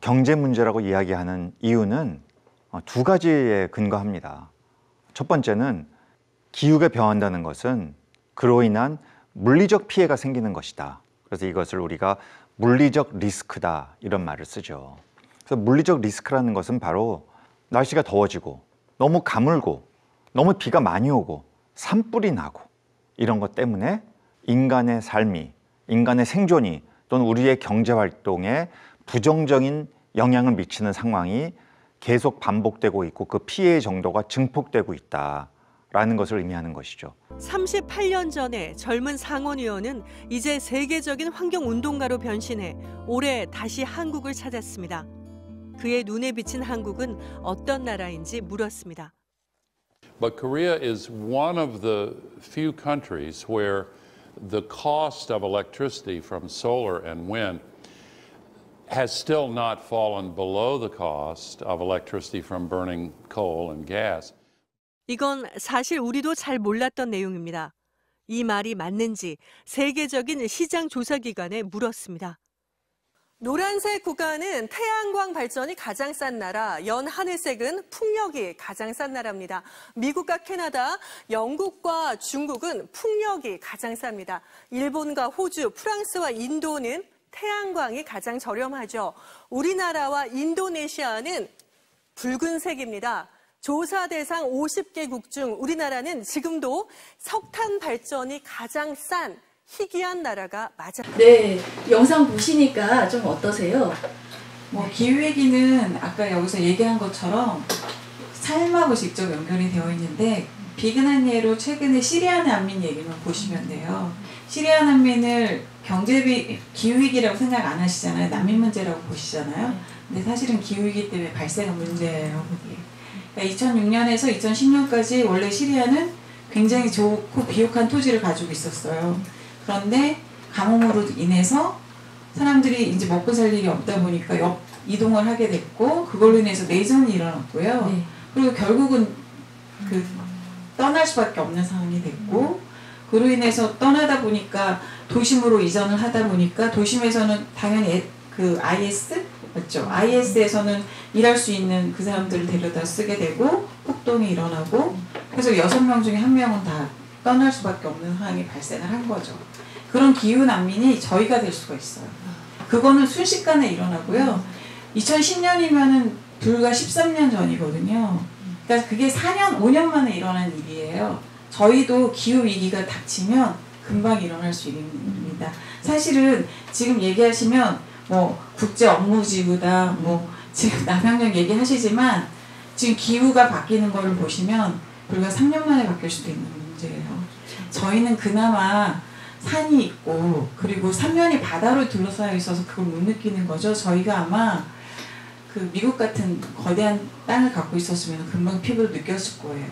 경제 문제라고 이야기하는 이유는 두 가지에 근거합니다. 첫 번째는 기후가 변한다는 것은 그로 인한 물리적 피해가 생기는 것이다. 그래서 이것을 우리가 물리적 리스크다, 이런 말을 쓰죠. 그래서 물리적 리스크라는 것은 바로 날씨가 더워지고 너무 가물고 너무 비가 많이 오고 산불이 나고 이런 것 때문에 인간의 삶이, 인간의 생존이 또는 우리의 경제활동에 부정적인 영향을 미치는 상황이 계속 반복되고 있고, 그 피해의 정도가 증폭되고 있다라는 것을 의미하는 것이죠. 38년 전에 젊은 상원 의원은 이제 세계적인 환경운동가로 변신해 올해 다시 한국을 찾았습니다. 그의 눈에 비친 한국은 어떤 나라인지 물었습니다. But Korea is one of the few countries where the cost of electricity from solar and wind has still not fallen below the cost of electricity from burning coal and gas. 이건 사실 우리도 잘 몰랐던 내용입니다. 이 말이 맞는지 세계적인 시장 조사 기관에 물었습니다. 노란색 국가는 태양광 발전이 가장 싼 나라, 연 하늘색은 풍력이 가장 싼 나라입니다. 미국과 캐나다, 영국과 중국은 풍력이 가장 쌉니다. 일본과 호주, 프랑스와 인도는 태양광이 가장 저렴하죠. 우리나라와 인도네시아는 붉은색입니다. 조사 대상 50개국 중 우리나라는 지금도 석탄 발전이 가장 싼 희귀한 나라가 맞아요. 네, 영상 보시니까 좀 어떠세요? 뭐 기후위기는 아까 여기서 얘기한 것처럼 삶하고 직접 연결이 되어 있는데 비근한 예로 최근에 시리아 난민 얘기만 보시면 돼요. 시리아 난민을 기후위기라고 생각 안 하시잖아요. 난민 문제라고 보시잖아요. 근데 사실은 기후위기 때문에 발생한 문제예요. 그러니까 2006년에서 2010년까지 원래 시리아는 굉장히 좋고 비옥한 토지를 가지고 있었어요. 그런데 가뭄으로 인해서 사람들이 이제 먹고 살 일이 없다 보니까 이동을 하게 됐고 그걸로 인해서 내전이 일어났고요. 네. 그리고 결국은 떠날 수밖에 없는 상황이 됐고 그로 인해서 떠나다 보니까 도심으로 이전을 하다 보니까 도심에서는 당연히 IS 맞죠? IS에서는 일할 수 있는 그 사람들을 데려다 쓰게 되고 폭동이 일어나고 그래서 6명 중에 1명은 다 떠날 수밖에 없는 상황이 발생을 한 거죠. 그런 기후 난민이 저희가 될 수가 있어요. 그거는 순식간에 일어나고요. 2010년이면은 불과 13년 전이거든요. 그러니까 그게 4년, 5년 만에 일어난 일이에요. 저희도 기후 위기가 닥치면 금방 일어날 수 있는 일입니다. 사실은 지금 얘기하시면 뭐 국제 업무지구다, 뭐 지금 남향령 얘기하시지만 지금 기후가 바뀌는 거를 보시면 불과 3년 만에 바뀔 수도 있는 문제예요. 저희는 그나마 산이 있고 그리고 3면이 바다로 둘러싸여 있어서 그걸 못 느끼는 거죠. 저희가 아마 그 미국 같은 거대한 땅을 갖고 있었으면 금방 피부로 느꼈을 거예요.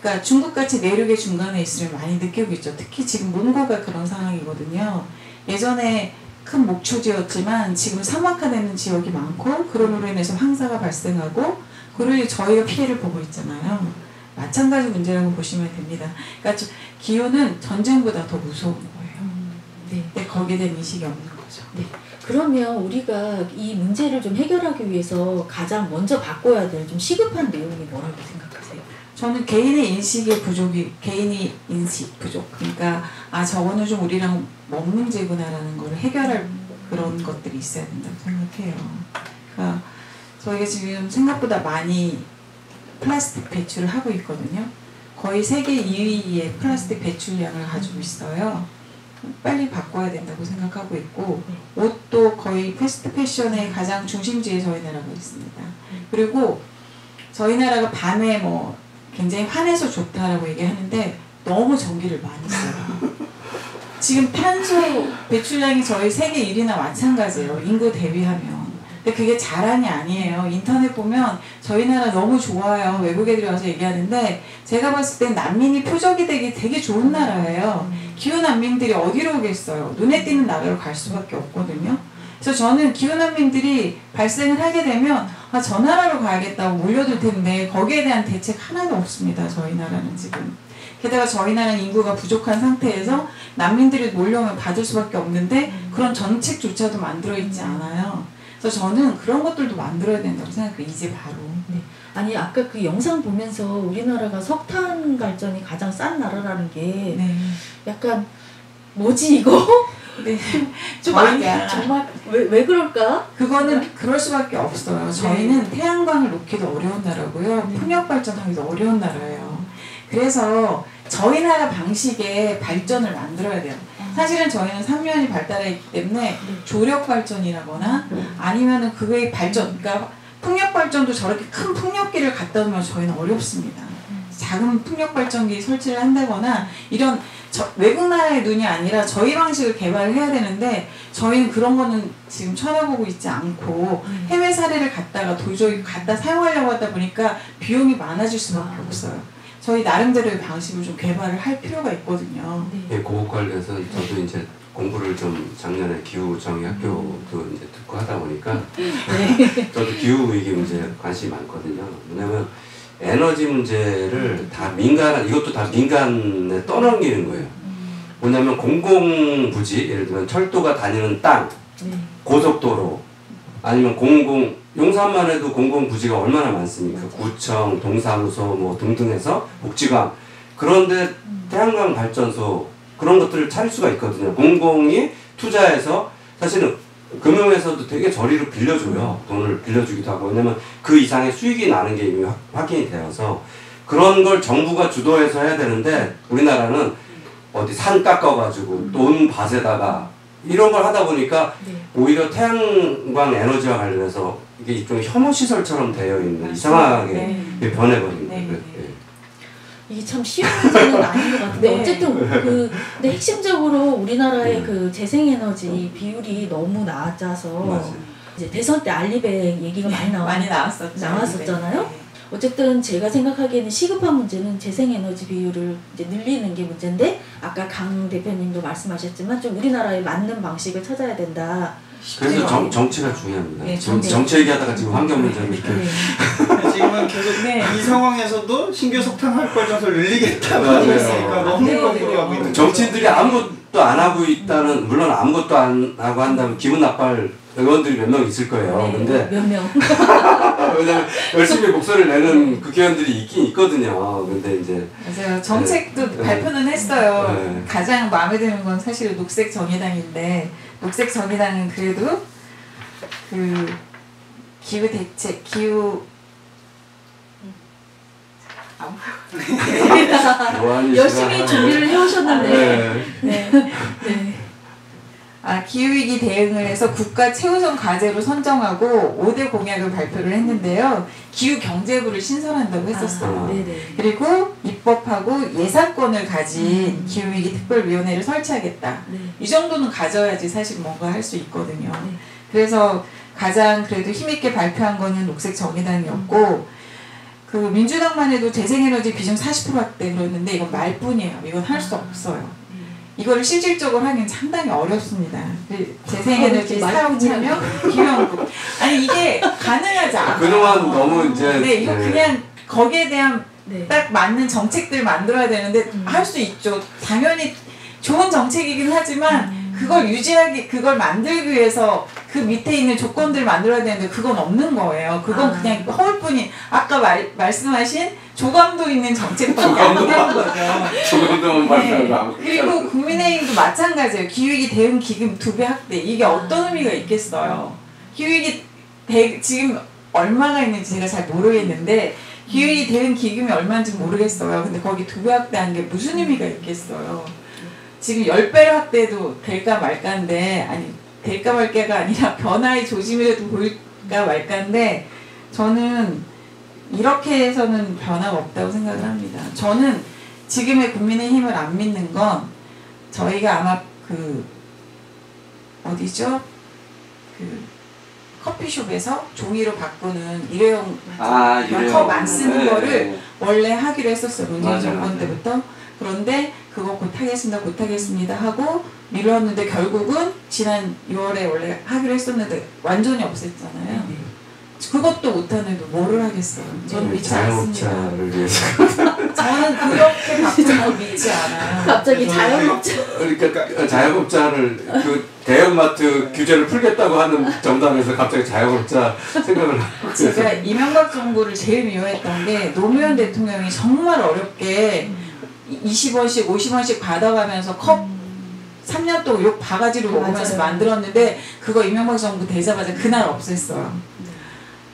그러니까 중국같이 내륙의 중간에 있으면 많이 느끼고 있죠. 특히 지금 몽고가 그런 상황이거든요. 예전에 큰 목초지였지만 지금 사막화되는 지역이 많고 그럼으로 인해서 황사가 발생하고 그리고 저희가 피해를 보고 있잖아요. 마찬가지 문제라고 보시면 됩니다. 그러니까 기후는 전쟁보다 더 무서운 거예요. 네. 근데 거기에 대한 인식이 없는 거죠. 네. 그러면 우리가 이 문제를 좀 해결하기 위해서 가장 먼저 바꿔야 될 좀 시급한 내용이 뭐라고 생각하세요? 저는 개인의 인식 부족. 그러니까 저거는 좀 우리랑 먼 문제구나라는 걸 해결할 그런 것들이 있어야 된다고 생각해요. 그러니까 저희가 지금 생각보다 많이 플라스틱 배출을 하고 있거든요. 거의 세계 2위의 플라스틱 배출량을 가지고 있어요. 빨리 바꿔야 된다고 생각하고 있고 옷도 거의 패스트 패션의 가장 중심지에 저희 나라가 있습니다. 그리고 저희 나라가 밤에 뭐 굉장히 환해서 좋다라고 얘기하는데 너무 전기를 많이 써요. 지금 탄소 배출량이 저희 세계 1위나 마찬가지예요. 인구 대비하면. 근데 그게 자랑이 아니에요. 인터넷 보면 저희 나라 너무 좋아요. 외국 애들이 와서 얘기하는데 제가 봤을 땐 난민이 표적이 되기 되게 좋은 나라예요. 기후 난민들이 어디로 오겠어요. 눈에 띄는 나라로 갈 수밖에 없거든요. 그래서 저는 기후 난민들이 발생을 하게 되면 저 나라로 가야겠다고 몰려들 텐데 거기에 대한 대책 하나도 없습니다. 저희 나라는 지금. 게다가 저희 나라는 인구가 부족한 상태에서 난민들이 몰려오면 받을 수밖에 없는데 그런 정책조차도 만들어 있지 않아요. 그래서 저는 그런 것들도 만들어야 된다고 생각해요. 이제 바로. 네. 아니 아까 그 영상 보면서 우리나라가 석탄 발전이 가장 싼 나라라는 게 네. 약간 뭐지 이거? 네. 정말 왜 그럴까? 그거는 그럴 수밖에 없어요. 저희는 태양광을 놓기도 어려운 나라고요. 풍력 발전하기도 어려운 나라예요. 그래서 저희 나라 방식의 발전을 만들어야 돼요. 사실은 저희는 3면이 발달했기 때문에 조력 발전이라거나 아니면은 그거의 발전, 그러니까 풍력 발전도 저렇게 큰 풍력기를 갖다 놓으면 저희는 어렵습니다. 작은 풍력 발전기 설치를 한다거나 이런 외국 나라의 눈이 아니라 저희 방식을 개발을 해야 되는데 저희는 그런 거는 지금 쳐다보고 있지 않고 해외 사례를 도저히 갖다 사용하려고 하다 보니까 비용이 많아질 수밖에 없어요. 저희 나름대로의 방식을 좀 개발을 할 필요가 있거든요. 네, 그거 관련해서 저도 이제 공부를 좀 작년에 기후정의학교도 이제 듣고 하다 보니까 저도 기후 위기 문제에 관심이 많거든요. 왜냐면 에너지 문제를 다 이것도 다 민간에 떠넘기는 거예요. 뭐냐면 공공부지, 예를 들면 철도가 다니는 땅, 고속도로 아니면 용산만 해도 공공부지가 얼마나 많습니까? 구청, 동사무소 뭐 등등해서 복지관. 그런데 태양광 발전소 그런 것들을 차릴 수가 있거든요. 공공이 투자해서 사실은 금융에서도 되게 저리로 빌려줘요. 돈을 빌려주기도 하고. 왜냐면 그 이상의 수익이 나는 게 이미 확인이 되어서 그런 걸 정부가 주도해서 해야 되는데 우리나라는 어디 산 깎아가지고 돈 밭에다가 이런 걸 하다 보니까 오히려 태양광 에너지와 관련해서 이게 일종의 혐오시설처럼 되어 있는 이상하게 변해버린 거예요. 이게 참 쉬운 문제는 아닌 것 같은데 어쨌든 근데 핵심적으로 우리나라의 그 재생에너지 비율이 너무 낮아서 이제 대선 때 알리백 얘기가 많이 나왔었잖아요. 어쨌든 제가 생각하기에는 시급한 문제는 재생에너지 비율을 이제 늘리는 게 문제인데 아까 강 대표님도 말씀하셨지만 좀 우리나라에 맞는 방식을 찾아야 된다. 그래서 정치가 중요합니다. 정치 얘기하다가 지금 환경 문제를 지금은 계속 이 상황에서도 신규 석탄 활발전소를 늘리겠다고 하고 있으니까 너무 거꾸로 하고 있는 정치인들이 아무것도 안 하고 있다는 물론 아무것도 안 하고 한다면 기분 나빠할 의원들이 몇 명 있을 거예요. 근데 몇 명. 왜냐면 열심히 목소리를 내는 국회의원들이 있긴 있거든요. 근데 이제 맞아요. 정책도 발표는 했어요. 가장 마음에 드는 건 사실 녹색 정의당인데 녹색 정의당은 그래도 그 기후 대책 열심히 준비를 해오셨는데 기후위기 대응을 해서 국가 최우선 과제로 선정하고 5대 공약을 발표를 했는데요. 기후경제부를 신설한다고 했었어요. 그리고 입법하고 예산권을 가진 기후위기 특별위원회를 설치하겠다. 이 정도는 가져야지 사실 뭔가 할 수 있거든요. 그래서 가장 그래도 힘있게 발표한 거는 녹색 정의당이었고 그 민주당만 해도 재생에너지 비중 40% 확대 그러는데 이건 말뿐이에요. 이건 할 수 없어요. 이거를 실질적으로 하기는 상당히 어렵습니다. 재생에너지 사용 참여 기여연금 아니 이게 가능하지 않아요. 그동안 너무 이제 이거 그냥 거기에 대한 딱 맞는 정책들 만들어야 되는데 할 수 있죠. 당연히 좋은 정책이긴 하지만 그걸 유지하기 그걸 만들기 위해서 그 밑에 있는 조건들을 만들어야 되는데 그건 없는 거예요. 그건 그냥 허울뿐인 아까 말씀하신 조감도 있는 정책밖에 안 되는 거죠. 조감도만 발표하고 그리고 국민의힘도 마찬가지예요. 기후위기 대응 기금 2배 확대 이게 어떤 의미가 있겠어요. 기후위기 지금 얼마가 있는지 제가 잘 모르겠는데 기후위기 대응 기금이 얼마인지 모르겠어요. 근데 거기 2배 확대한 게 무슨 의미가 있겠어요. 지금 10배를 확대해도 될까 말까인데 아니 될까 말까가 아니라 변화의 조짐이라도 보일까 말까인데 저는 이렇게 해서는 변화가 없다고 생각을 합니다. 저는 지금의 국민의힘을 안 믿는 건 저희가 아마 그 어디죠? 그 커피숍에서 종이로 바꾸는 일회용 컵 안 쓰는 거를 원래 하기로 했었어요. 문재인 정권 때부터. 그런데 그거 곧 하겠습니다 하고 미뤘는데 결국은 지난 6월에 원래 하기로 했었는데 완전히 없앴잖아요. 그것도 못하는데 뭐를 하겠어요. 저는 믿지 않습니다. 저는 그렇게 바꾸는 걸 믿지 않아요. 갑자기 자영업자. 그러니까 자영업자를 그 대형마트 규제를 풀겠다고 하는 정당에서 갑자기 자영업자 생각을 하고 제가 이명박 정부를 제일 미워했던 게 노무현 대통령이 정말 어렵게 20원씩 50원씩 받아가면서 컵 3년 동안 욕 바가지로 먹으면서 만들었는데 그거 이명박 정부 되자마자 그날 없앴어요.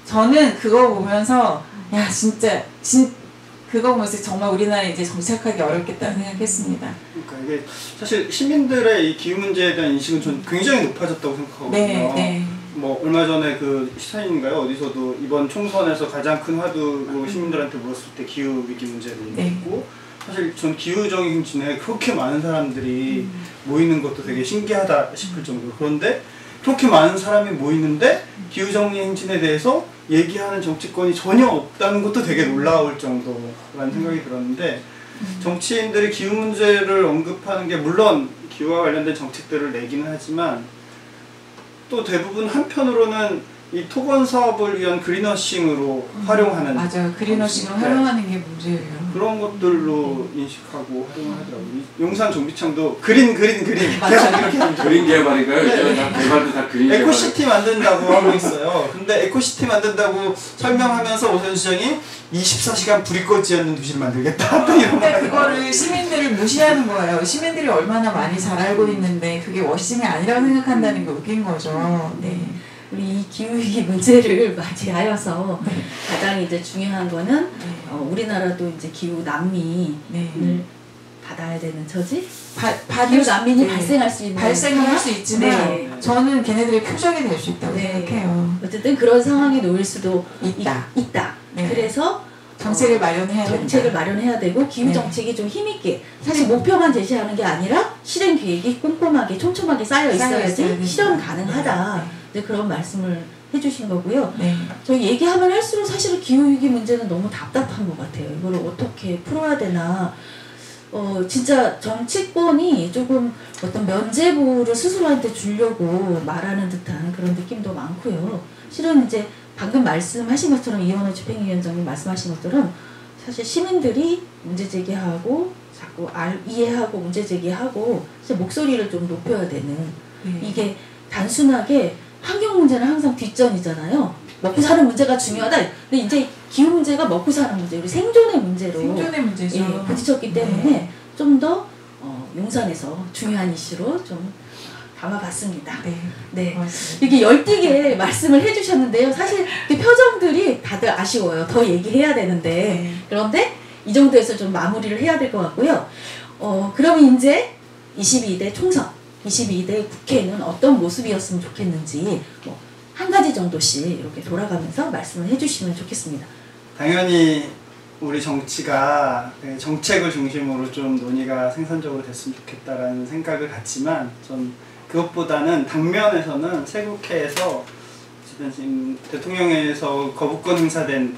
저는 그거 보면서 야 진짜 그거 보면서 정말 우리나라 이제 정착하기 어렵겠다는 생각했습니다. 그러니까 이게 사실 시민들의 이 기후 문제에 대한 인식은 전 굉장히 높아졌다고 생각하거든요. 뭐 얼마 전에 그 시사인가요? 어디서도 이번 총선에서 가장 큰 화두로 시민들한테 물었을 때 기후 위기 문제를 얘기했고 사실 전 기후정의 행진에 그렇게 많은 사람들이 모이는 것도 되게 신기하다 싶을 정도로 그런데 그렇게 많은 사람이 모이는데 기후정의 행진에 대해서 얘기하는 정치권이 전혀 없다는 것도 되게 놀라울 정도라는 생각이 들었는데 정치인들이 기후 문제를 언급하는 게 물론 기후와 관련된 정책들을 내기는 하지만 또 대부분 한편으로는 이 토건 사업을 위한 그린워싱으로 활용하는 맞아요. 그린워싱으로 활용하는 게 문제예요. 그런 것들로 인식하고 활용을 하더라고요. 용산 정비청도 그린 계속 이렇게 합니다. 그린 개발인가요? 네. 다 개발도 다 그린 개발. 에코시티 만든다고 하고 있어요. 근데 에코시티 만든다고 설명하면서 오세훈 시장이 24시간 불이 꺼지지 않는 도시를 만들겠다. 근데 그거를 시민들을 무시하는 거예요. 시민들이 얼마나 많이 잘 알고 있는데 그게 워싱이 아니라고 생각한다는 게 웃긴 거죠. 네. 우리 이 기후위기 문제를 맞이하여서 가장 이제 중요한 거는 우리나라도 이제 기후 난민을 받아야 되는 처지? 기후 난민이 발생할 수 있는 발생을 할 수 있지만 저는 걔네들의 표적이 될 수 있다고 생각해요. 어쨌든 그런 상황에 놓일 수도 있다. 네. 그래서 정책을 마련해야 되고 기후 정책이 좀 힘있게 사실 목표만 제시하는 게 아니라 실행 계획이 꼼꼼하게 촘촘하게 쌓여 있어야지 실현 가능하다. 그런 말씀을 해주신 거고요. 저희 얘기하면 할수록 사실 기후위기 문제는 너무 답답한 것 같아요. 이걸 어떻게 풀어야 되나. 진짜 정치권이 조금 어떤 면죄부를 스스로한테 주려고 말하는 듯한 그런 느낌도 많고요. 실은 이제 방금 말씀하신 것처럼 이현우 집행위원장님 말씀하신 것처럼 사실 시민들이 문제 제기하고 자꾸 이해하고 문제 제기하고 목소리를 좀 높여야 되는 이게 단순하게 환경 문제는 항상 뒷전이잖아요. 먹고 사는 문제가 중요하다. 근데 이제 기후 문제가 먹고 사는 문제, 우리 생존의 문제로 문제죠. 부딪혔기 때문에 좀 더 용산에서 중요한 이슈로 좀 담아봤습니다. 네. 이렇게 열띠게 말씀을 해주셨는데요. 사실 표정들이 다들 아쉬워요. 더 얘기해야 되는데 그런데 이 정도에서 좀 마무리를 해야 될 것 같고요. 그러면 이제 22대 총선, 22대 국회는 어떤 모습이었으면 좋겠는지 한 가지 정도씩 이렇게 돌아가면서 말씀을 해주시면 좋겠습니다. 당연히 우리 정치가 정책을 중심으로 좀 논의가 생산적으로 됐으면 좋겠다라는 생각을 갖지만 전 그것보다는 당면에서는 새 국회에서 지금 대통령에서 거부권 행사된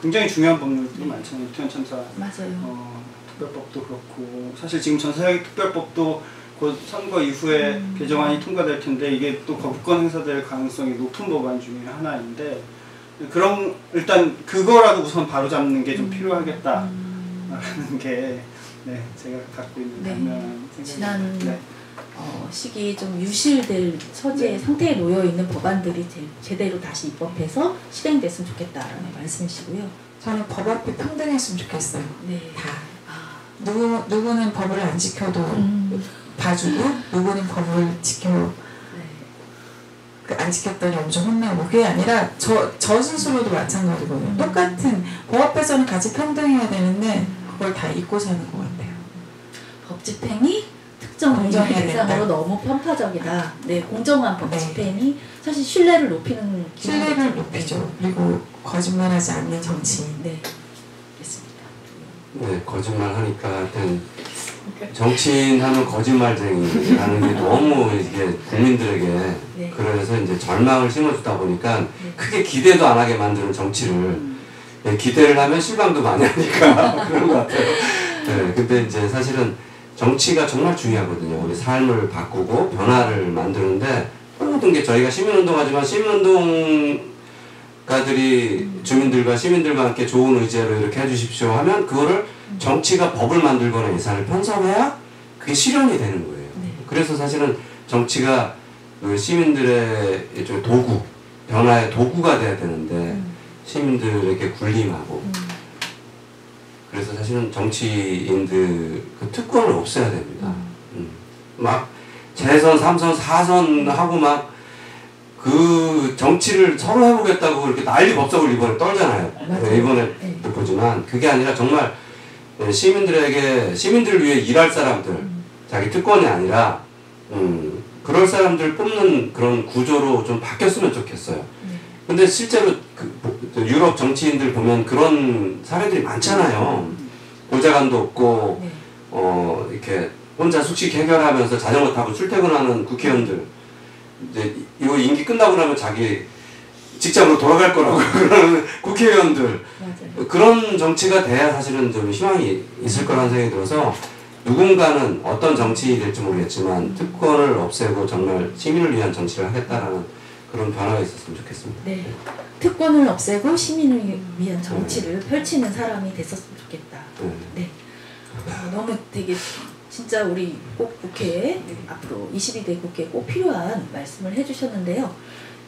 굉장히 중요한 법률도 많잖아요. 유태현 참사 특별법도 그렇고 사실 지금 전세사기 특별법도 곧 선거 이후에 개정안이 통과될 텐데 이게 또 거부권 행사될 가능성이 높은 법안 중에 하나인데 그럼 일단 그거라도 우선 바로잡는 게 좀 필요하겠다라는 게 제가 갖고 있는 당면한 생각입니다. 지난 시기 좀 유실될 처지의 상태에 놓여 있는 법안들이 제대로 다시 입법해서 실행됐으면 좋겠다라는 말씀이시고요. 저는 법 앞에 평등했으면 좋겠어요. 다. 누구는 법을 안 지켜도 봐주고 누구는 법을 안 지켰더니 엄청 혼나고 그게 아니라 저 스스로도 마찬가지거든요. 똑같은 법 앞에서는 같이 평등해야 되는데 그걸 다 잊고 사는 것 같아요. 법 집행이 특정 대상으로 너무 편파적이다. 공정한 법 집행이 사실 신뢰를 높이는 신뢰를 높이죠. 그리고 거짓말하지 않는 정치인. 네, 거짓말하니까 하여튼 정치인 하면 거짓말쟁이라는 게 너무 이게 국민들에게 그래서 이제 절망을 심어주다 보니까 크게 기대도 안 하게 만드는 정치를 기대를 하면 실망도 많이 하니까 그런 것 같아요. 근데 이제 사실은 정치가 정말 중요하거든요. 우리 삶을 바꾸고 변화를 만드는데 모든 게 저희가 시민운동하지만 시민운동가들이 주민들과 시민들과 함께 좋은 의제로 이렇게 해주십시오 하면 그거를 정치가 법을 만들거나 예산을 편성해야 그게 실현이 되는 거예요. 그래서 사실은 정치가 그 시민들의 도구, 변화의 도구가 돼야 되는데 시민들에게 군림하고 그래서 사실은 정치인들 그 특권을 없애야 됩니다. 막 재선, 3선, 4선 하고 막 그 정치를 서로 해보겠다고 이렇게 난리 법석을 이번에 떨잖아요. 이번에 보지만 그게 아니라 정말 시민들을 위해 일할 사람들, 자기 특권이 아니라 그럴 사람들 뽑는 그런 구조로 좀 바뀌었으면 좋겠어요. 근데 실제로 유럽 정치인들 보면 그런 사례들이 많잖아요. 보좌관도 없고 이렇게 혼자 숙식 해결하면서 자전거 타고 출퇴근하는 국회의원들 이제 이 임기 끝나고 나면 자기 직장으로 돌아갈 거라고 그러는 국회의원들 그런 정치가 돼야 사실은 좀 희망이 있을 거라는 생각이 들어서 누군가는 어떤 정치인이 될지 모르겠지만 특권을 없애고 정말 시민을 위한 정치를 하겠다라는 그런 변화가 있었으면 좋겠습니다. 네. 특권을 없애고 시민을 위한 정치를 펼치는 사람이 됐었으면 좋겠다. 네. 너무 되게 진짜 우리 꼭 국회에 앞으로 22대 국회에 꼭 필요한 말씀을 해주셨는데요.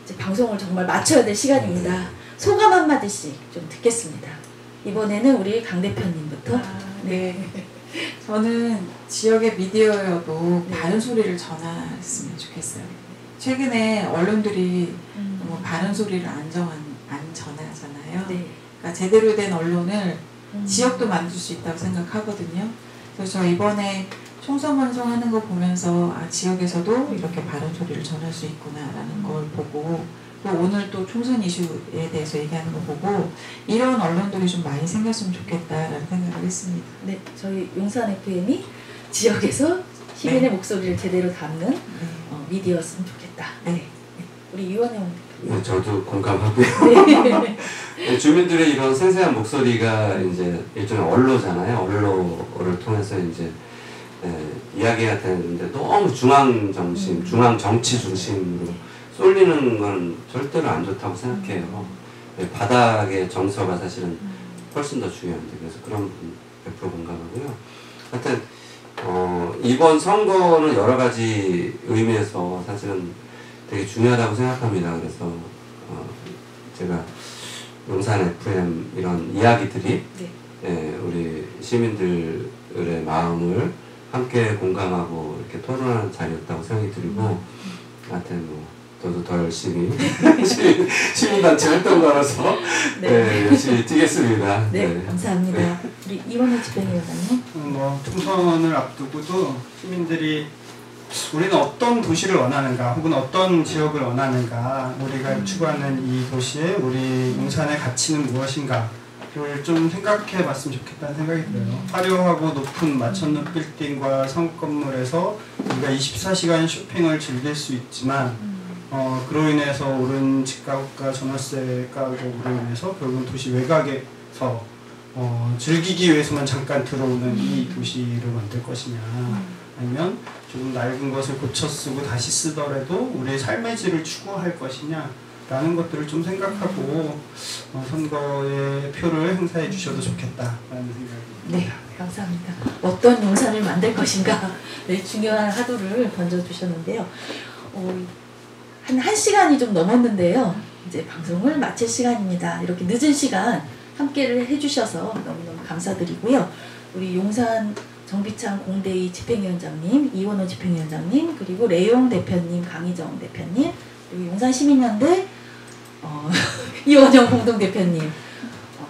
이제 방송을 정말 마쳐야 될 시간입니다. 소감 한마디씩 좀 듣겠습니다. 이번에는 우리 강 대표님부터. 네. 저는 지역의 미디어여도 바른 소리를 전했으면 좋겠어요. 최근에 언론들이 너무 바른 소리를 안 전하잖아요. 그러니까 제대로 된 언론을 지역도 만들 수 있다고 생각하거든요. 그래서 저 이번에 총선 방송하는 거 보면서 지역에서도 이렇게 바른 소리를 전할 수 있구나라는 걸 보고 또 오늘 또 총선 이슈에 대해서 얘기하는 거 보고 이런 언론들이 좀 많이 생겼으면 좋겠다라는 생각을 했습니다. 네, 저희 용산 FM이 지역에서 시민의 목소리를 제대로 담는 미디어였으면 좋겠다. 네. 우리 유원영. 네, 저도 공감하고요. 네, 주민들의 이런 생생한 목소리가 이제 일종의 언로잖아요. 언로를 통해서 이제 이야기가 되는데 너무 중앙 정신, 중앙 정치 중심으로 쏠리는 건 절대로 안 좋다고 생각해요. 바닥의 정서가 사실은 훨씬 더 중요한데 그래서 그런 부분 100% 공감하고요. 하여튼 이번 선거는 여러 가지 의미에서 사실은 되게 중요하다고 생각합니다. 그래서 제가 용산 FM 이런 이야기들이 우리 시민들의 마음을 함께 공감하고 이렇게 토론하는 자리였다고 생각이 들고 하여튼 저도 더 열심히 시민단체 활동가로서 열심히 뛰겠습니다. 네, 감사합니다. 우리 이원호 집행위원장님. 총선을 앞두고도 시민들이 우리는 어떤 도시를 원하는가 혹은 어떤 지역을 원하는가 우리가 추구하는 이 도시에 우리 용산의 가치는 무엇인가 를 좀 생각해 봤으면 좋겠다는 생각이 들어요. 화려하고 높은 마천루 빌딩과 상업건물에서 우리가 24시간 쇼핑을 즐길 수 있지만 그로 인해서 오른 집값과 전월세 가격으로 인해서 결국은 도시 외곽에서 즐기기 위해서만 잠깐 들어오는 이 도시를 만들 것이냐 아니면 조금 낡은 것을 고쳐 쓰고 다시 쓰더라도 우리의 삶의 질을 추구할 것이냐 라는 것들을 좀 생각하고 선거에 표를 행사해 주셔도 좋겠다라는 생각입니다. 네, 감사합니다. 어떤 용산을 만들 것인가 중요한 화두를 던져주셨는데요. 한 1시간이 좀 넘었는데요. 이제 방송을 마칠 시간입니다. 이렇게 늦은 시간 함께를 해주셔서 너무너무 감사드리고요. 우리 용산 정비창 공대위 집행위원장님, 이원호 집행위원장님, 그리고 레용 대표님, 강희정 대표님, 그리고 용산시민연대 이원영 공동대표님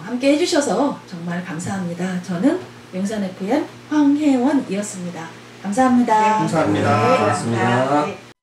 함께 해주셔서 정말 감사합니다. 저는 용산 FM 황혜원이었습니다. 감사합니다. 감사합니다. 고맙습니다. 네.